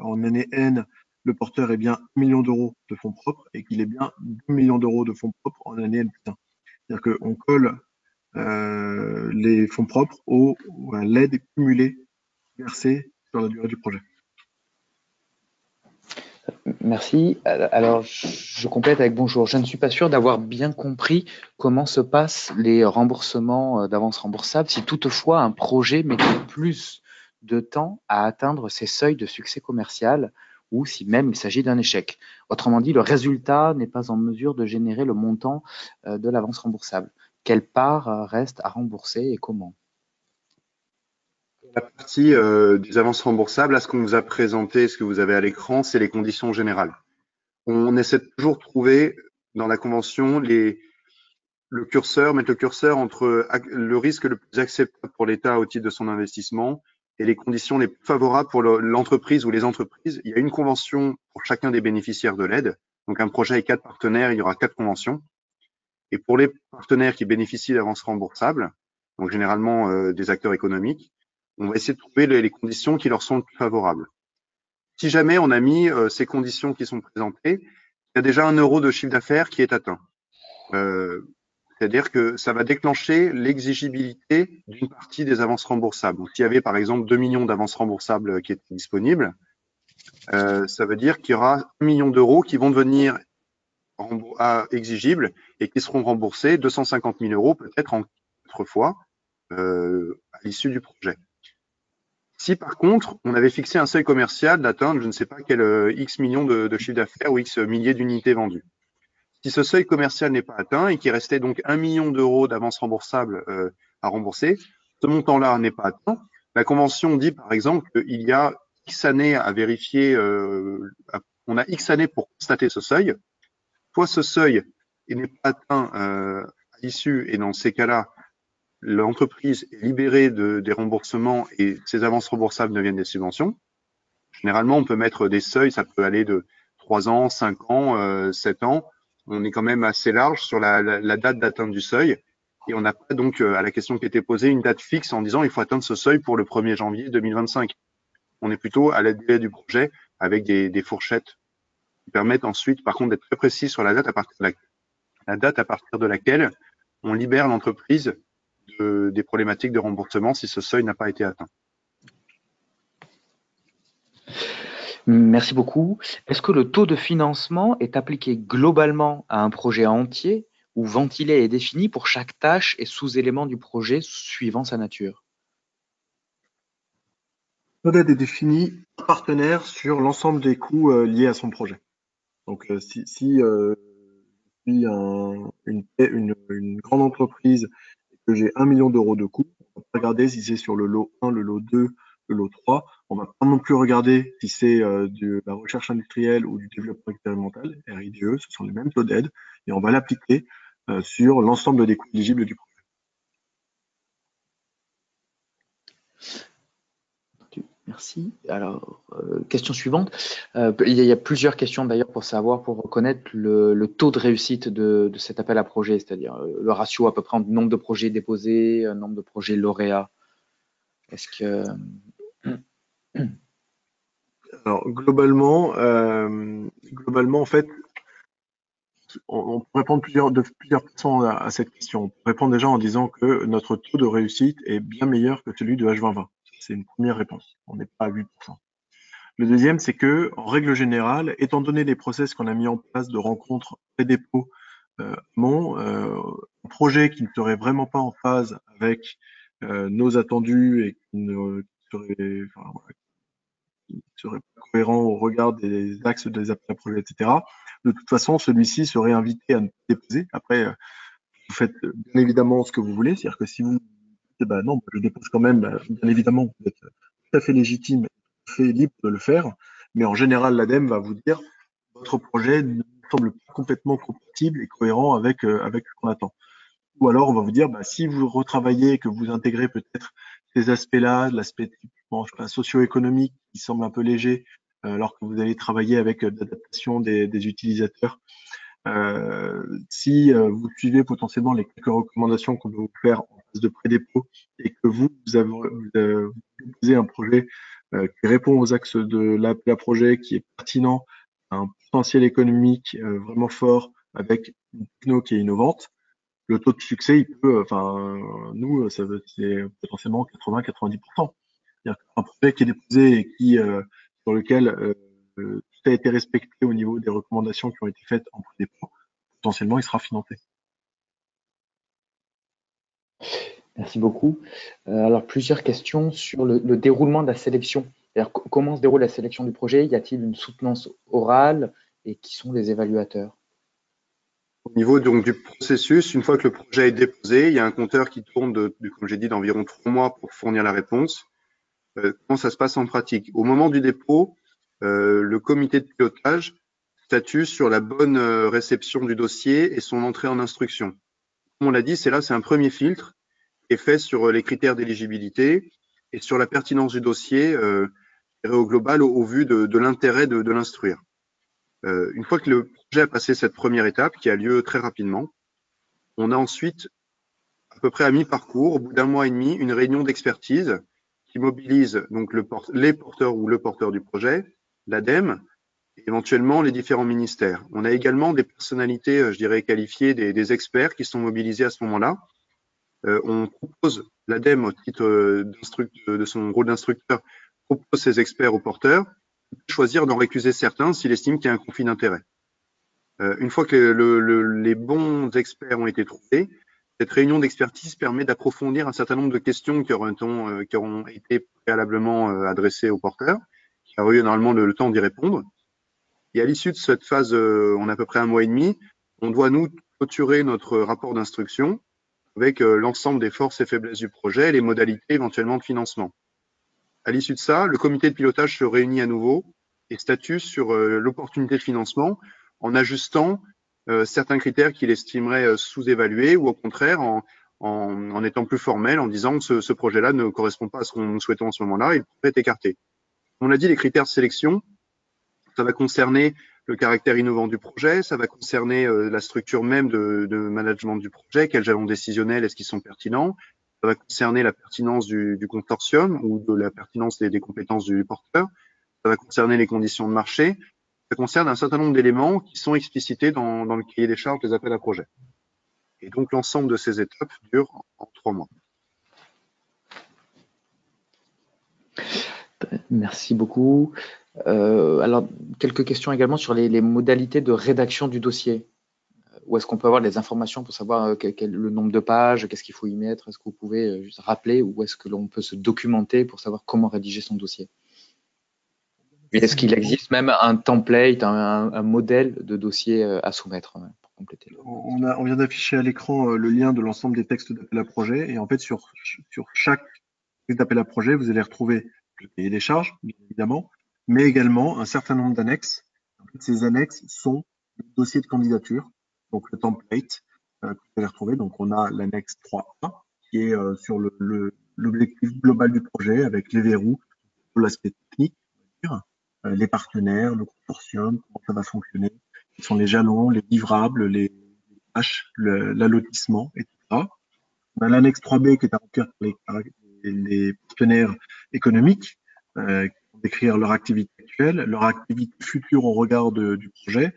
en année N, le porteur ait bien 1 million d'euros de fonds propres et qu'il ait bien 2 millions d'euros de fonds propres en année N+1. C'est-à-dire qu'on colle les fonds propres à l'aide cumulée versée sur la durée du projet. Merci. Alors, je complète avec bonjour. Je ne suis pas sûr d'avoir bien compris comment se passent les remboursements d'avance remboursables si toutefois un projet met plus de temps à atteindre ses seuils de succès commercial ou si même il s'agit d'un échec. Autrement dit, le résultat n'est pas en mesure de générer le montant de l'avance remboursable. Quelle part reste à rembourser et comment? La partie des avances remboursables, là, ce qu'on vous a présenté, ce que vous avez à l'écran, c'est les conditions générales. On essaie de toujours trouver dans la convention mettre le curseur entre le risque le plus acceptable pour l'État au titre de son investissement et les conditions les plus favorables pour l'entreprise ou les entreprises. Il y a une convention pour chacun des bénéficiaires de l'aide. Donc, un projet avec 4 partenaires, il y aura 4 conventions. Et pour les partenaires qui bénéficient d'avances remboursables, donc généralement des acteurs économiques, on va essayer de trouver les conditions qui leur sont les plus favorables. Si jamais on a mis ces conditions qui sont présentées, il y a déjà 1 euro de chiffre d'affaires qui est atteint. C'est-à-dire que ça va déclencher l'exigibilité d'une partie des avances remboursables. Donc, s'il y avait par exemple 2 millions d'avances remboursables qui étaient disponibles, ça veut dire qu'il y aura 1 million d'euros qui vont devenir exigibles et qui seront remboursés 250 000 euros peut-être en 4 fois à l'issue du projet. Si par contre, on avait fixé un seuil commercial d'atteindre, je ne sais pas quel X millions de chiffre d'affaires ou X milliers d'unités vendues. Si ce seuil commercial n'est pas atteint et qu'il restait donc 1 million d'euros d'avance remboursable à rembourser, ce montant-là n'est pas atteint. La convention dit par exemple qu'il y a X années à vérifier, on a X années pour constater ce seuil. Soit ce seuil n'est pas atteint à l'issue et dans ces cas-là, l'entreprise est libérée des remboursements et ses avances remboursables deviennent des subventions. Généralement, on peut mettre des seuils, ça peut aller de 3 ans, 5 ans, 7 ans. On est quand même assez large sur la date d'atteinte du seuil. Et on n'a pas donc, à la question qui était posée, une date fixe en disant il faut atteindre ce seuil pour le 1er janvier 2025. On est plutôt à la délai du projet avec des fourchettes qui permettent ensuite, par contre, d'être très précis sur la date à partir de laquelle on libère l'entreprise des problématiques de remboursement si ce seuil n'a pas été atteint. Merci beaucoup. Est-ce que le taux de financement est appliqué globalement à un projet entier ou ventilé et défini pour chaque tâche et sous-élément du projet suivant sa nature? Le taux d'aide est défini par partenaire sur l'ensemble des coûts liés à son projet. Donc, si je suis une grande entreprise et que j'ai 1 million d'euros de coûts, on va pas regarder si c'est sur le lot 1, le lot 2, le lot 3. On va pas non plus regarder si c'est de la recherche industrielle ou du développement expérimental, RIDE, ce sont les mêmes taux d'aide, et on va l'appliquer sur l'ensemble des coûts éligibles du projet. Merci. Alors, question suivante. Il y a plusieurs questions d'ailleurs pour savoir, pour reconnaître le taux de réussite de cet appel à projet, c'est-à-dire le ratio à peu près entre nombre de projets déposés, nombre de projets lauréats. Est-ce que... Alors, globalement, en fait, on peut répondre de plusieurs façons à cette question. On peut répondre déjà en disant que notre taux de réussite est bien meilleur que celui de H2020. C'est une première réponse. On n'est pas à 8%. Le deuxième, c'est que, en règle générale, étant donné les process qu'on a mis en place de rencontres pré-dépôt, un projet qui ne serait vraiment pas en phase avec nos attendus et qui serait pas cohérent au regard des axes des appels à projets, etc. De toute façon, celui-ci serait invité à ne pas déposer. Après, vous faites bien évidemment ce que vous voulez. C'est-à-dire que si vous dites, bah non, je dépose quand même, bien évidemment, vous êtes tout à fait légitime, tout à fait libre de le faire. Mais en général, l'ADEME va vous dire, votre projet ne semble pas complètement compatible et cohérent avec ce qu'on attend. Ou alors, on va vous dire, bah, si vous retravaillez et que vous intégrez peut-être ces aspects-là, l'aspect typiquement, je sais pas, socio-économique qui semble un peu léger, alors que vous allez travailler avec l'adaptation des utilisateurs. Si vous suivez potentiellement les quelques recommandations qu'on peut vous faire en phase de pré-dépôt et que vous déposez un projet qui répond aux axes de l'appel à projet, qui est pertinent, un potentiel économique vraiment fort avec une techno qui est innovante, le taux de succès, il peut, enfin, nous, c'est potentiellement 80-90%. C'est-à-dire qu'un projet qui est déposé et sur lequel tout a été respecté au niveau des recommandations qui ont été faites en pré-dépôt, potentiellement, il sera financé. Merci beaucoup. Alors, plusieurs questions sur le déroulement de la sélection. Alors, comment se déroule la sélection du projet? Y a-t-il une soutenance orale et qui sont les évaluateurs? Au niveau donc du processus, une fois que le projet est déposé, il y a un compteur qui tourne comme j'ai dit, d'environ 3 mois pour fournir la réponse. Comment ça se passe en pratique? Au moment du dépôt, le comité de pilotage statue sur la bonne réception du dossier et son entrée en instruction. Comme on l'a dit, c'est un premier filtre qui est fait sur les critères d'éligibilité et sur la pertinence du dossier au global au vu de l'intérêt de l'instruire. Une fois que le projet a passé cette première étape, qui a lieu très rapidement, on a ensuite, à peu près à mi-parcours, au bout d'un mois et demi, une réunion d'expertise qui mobilise donc les porteurs ou le porteur du projet, l'ADEME, et éventuellement les différents ministères. On a également des personnalités, je dirais, qualifiées, des experts qui sont mobilisés à ce moment-là. On propose, l'ADEME, au titre de son rôle d'instructeur, propose ses experts aux porteurs, choisir d'en récuser certains s'il estime qu'il y a un conflit d'intérêts. Une fois que les bons experts ont été trouvés, cette réunion d'expertise permet d'approfondir un certain nombre de questions qui auront été préalablement adressées aux porteurs, qui auront eu normalement le temps d'y répondre. Et à l'issue de cette phase, on a à peu près un mois et demi, on doit nous clôturer notre rapport d'instruction avec l'ensemble des forces et faiblesses du projet et les modalités éventuellement de financement. À l'issue de ça, le comité de pilotage se réunit à nouveau et statue sur l'opportunité de financement en ajustant certains critères qu'il estimerait sous-évalués ou au contraire en étant plus formel, en disant que ce projet-là ne correspond pas à ce qu'on nous souhaitons en ce moment-là et le projet est écarté. On a dit les critères de sélection, ça va concerner le caractère innovant du projet, ça va concerner la structure même de management du projet, quels jalons décisionnels est-ce qu'ils sont pertinents, ça va concerner la pertinence du consortium ou de la pertinence des compétences du porteur, ça va concerner les conditions de marché, ça concerne un certain nombre d'éléments qui sont explicités dans le cahier des charges des appels à projets. Et donc l'ensemble de ces étapes dure en 3 mois. Merci beaucoup. Alors, quelques questions également sur les modalités de rédaction du dossier. Où est-ce qu'on peut avoir des informations pour savoir le nombre de pages, qu'est-ce qu'il faut y mettre? Est-ce que vous pouvez juste rappeler où est-ce que l'on peut se documenter pour savoir comment rédiger son dossier? Et est-ce qu'il existe même un template, un modèle de dossier à soumettre pour compléter? On vient d'afficher à l'écran le lien de l'ensemble des textes d'appel à projet. Et en fait, sur chaque texte d'appel à projet, vous allez retrouver le cahier des charges, bien évidemment, mais également un certain nombre d'annexes. En fait, ces annexes sont le dossier de candidature, donc le template que vous allez retrouver. Donc, on a l'annexe 3A qui est sur l'objectif global du projet avec les verrous pour l'aspect technique, on va dire, les partenaires, le consortium, comment ça va fonctionner, quels sont les jalons, les livrables, les tâches, l'allotissement, etc. On a l'annexe 3B qui est à remplir pour les partenaires économiques, qui vont décrire leur activité actuelle, leur activité future au regard du projet.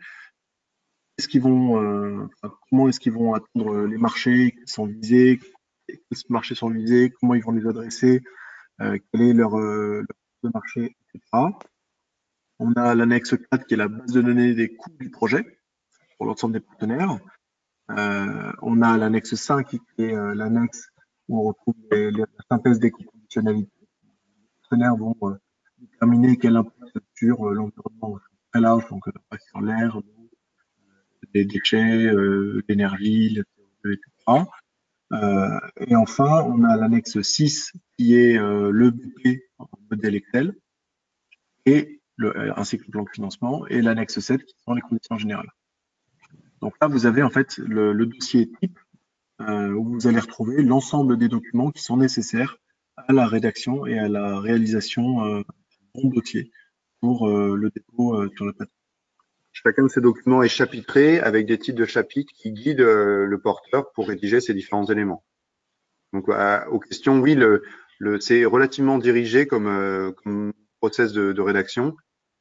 Comment est-ce qu'ils vont atteindre les marchés qui sont visés, quels marchés sont visés, comment ils vont les adresser, quel est leur marché, etc. On a l'annexe 4 qui est la base de données des coûts du projet pour l'ensemble des partenaires. On a l'annexe 5 qui est l'annexe où on retrouve la synthèse des conditionnalités. Les partenaires vont déterminer quel impact sur l'environnement très large, donc l'impact sur l'air, les déchets, l'énergie, le CO2, etc. Et enfin, on a l'annexe 6 qui est le BP en modèle Excel et ainsi que le plan de financement, et l'annexe 7 qui sont les conditions générales. Donc là, vous avez en fait le dossier type où vous allez retrouver l'ensemble des documents qui sont nécessaires à la rédaction et à la réalisation du bon dossier pour le dépôt sur la plateforme. Chacun de ces documents est chapitré avec des titres de chapitres qui guident le porteur pour rédiger ces différents éléments. Donc, aux questions, oui, c'est relativement dirigé comme process de rédaction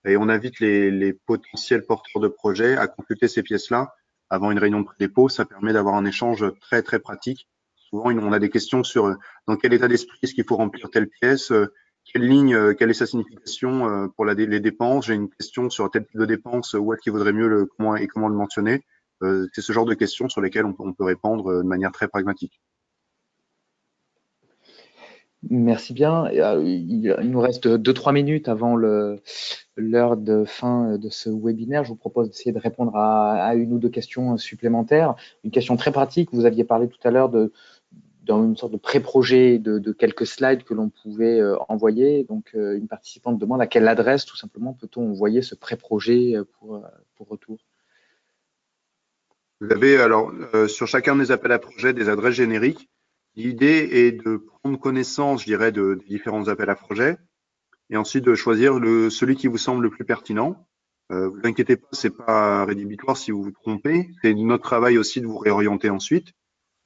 et on invite les potentiels porteurs de projet à consulter ces pièces-là avant une réunion de pré-dépôt. Ça permet d'avoir un échange très, très pratique. Souvent, on a des questions sur dans quel état d'esprit est-ce qu'il faut remplir telle pièce, quelle ligne, quelle est sa signification pour les dépenses. J'ai une question sur tel type de dépense, où est-ce qu'il vaudrait mieux comment le mentionner. C'est ce genre de questions sur lesquelles on peut répondre de manière très pragmatique. Merci bien. Il nous reste 2-3 minutes avant l'heure de fin de ce webinaire. Je vous propose d'essayer de répondre à une ou deux questions supplémentaires. Une question très pratique. Vous aviez parlé tout à l'heure dans une sorte de pré-projet de quelques slides que l'on pouvait envoyer. Donc, une participante demande à quelle adresse, tout simplement, peut-on envoyer ce pré-projet pour retour? Vous avez alors sur chacun des appels à projets des adresses génériques. L'idée est de prendre connaissance, je dirais, des différents appels à projets et ensuite de choisir celui qui vous semble le plus pertinent. Vous inquiétez pas, c'est pas rédhibitoire si vous vous trompez. C'est notre travail aussi de vous réorienter ensuite.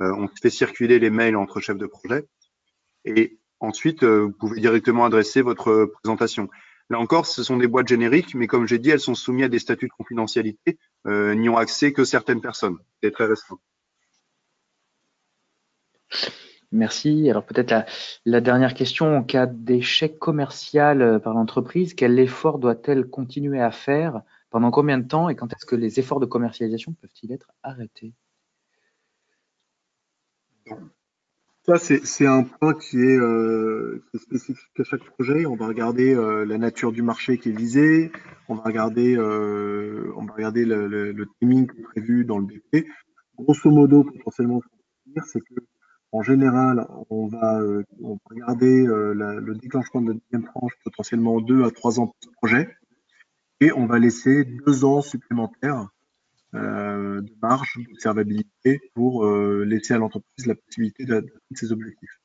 On fait circuler les mails entre chefs de projet et ensuite vous pouvez directement adresser votre présentation. Là encore, ce sont des boîtes génériques, mais comme j'ai dit, elles sont soumises à des statuts de confidentialité, n'y ont accès que certaines personnes. C'est très restreint. Merci. Alors peut-être la dernière question, en cas d'échec commercial par l'entreprise, quel effort doit-elle continuer à faire? Pendant combien de temps et quand est-ce que les efforts de commercialisation peuvent-ils être arrêtés? Ça, c'est un point qui est spécifique à chaque projet. On va regarder la nature du marché qui est visé, on va regarder le timing qui est prévu dans le BP. Grosso modo, potentiellement, ce qu'on peut dire, c'est que en général, on va regarder le déclenchement de la deuxième tranche potentiellement 2 à 3 ans pour ce projet, et on va laisser 2 ans supplémentaires de marge d'observabilité pour laisser à l'entreprise la possibilité d'atteindre ses objectifs.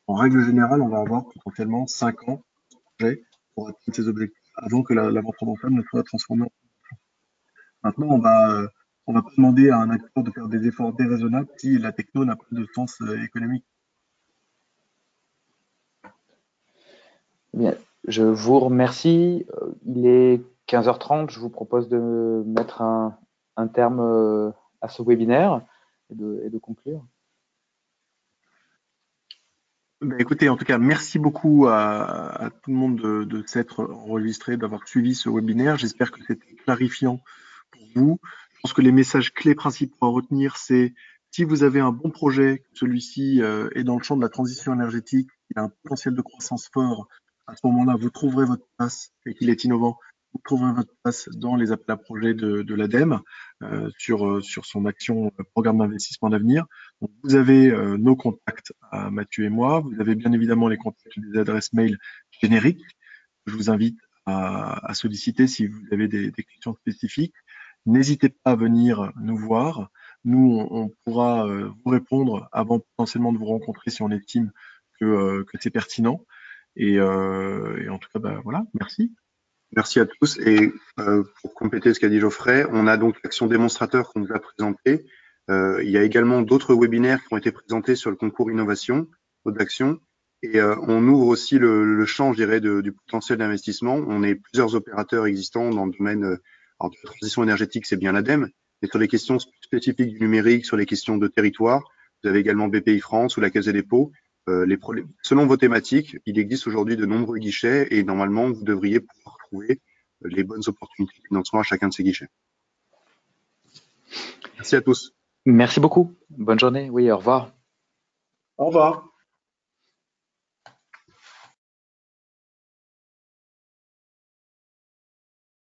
En règle générale, on va avoir potentiellement 5 ans de projet pour atteindre ses objectifs avant que la vente rentable ne soit transformée en production. Maintenant, on va pas demander à un acteur de faire des efforts déraisonnables si la techno n'a pas de sens économique. Bien, je vous remercie. Il est 15h30. Je vous propose de mettre un terme à ce webinaire et de conclure. Ben, écoutez, en tout cas, merci beaucoup à tout le monde de s'être enregistré, d'avoir suivi ce webinaire. J'espère que c'était clarifiant pour vous. Je pense que les messages clés principaux à retenir, c'est si vous avez un bon projet, celui-ci est dans le champ de la transition énergétique, il a un potentiel de croissance fort, à ce moment-là, vous trouverez votre place et qu'il est innovant, vous trouverez votre place dans les appels à projets de l'ADEME sur son action programme d'investissement d'avenir. Donc, vous avez nos contacts à Mathieu et moi. Vous avez bien évidemment les contacts des adresses mail génériques que je vous invite à solliciter si vous avez des questions spécifiques. N'hésitez pas à venir nous voir. Nous, on pourra vous répondre avant potentiellement de vous rencontrer si on estime que c'est pertinent. Et en tout cas, bah, voilà, merci. Merci à tous. Et pour compléter ce qu'a dit Geoffrey, on a donc l'action démonstrateur qu'on vous a présentée. Il y a également d'autres webinaires qui ont été présentés sur le concours innovation, d'action. Et on ouvre aussi le champ, je dirais, du potentiel d'investissement. On est plusieurs opérateurs existants dans le domaine de la transition énergétique, c'est bien l'ADEME, mais sur les questions spécifiques du numérique, sur les questions de territoire, vous avez également BPI France ou la Caisse des dépôts. Selon vos thématiques, il existe aujourd'hui de nombreux guichets et normalement, vous devriez pouvoir trouver les bonnes opportunités de financement à chacun de ces guichets. Merci à tous. Merci beaucoup. Bonne journée. Oui, au revoir. Au revoir.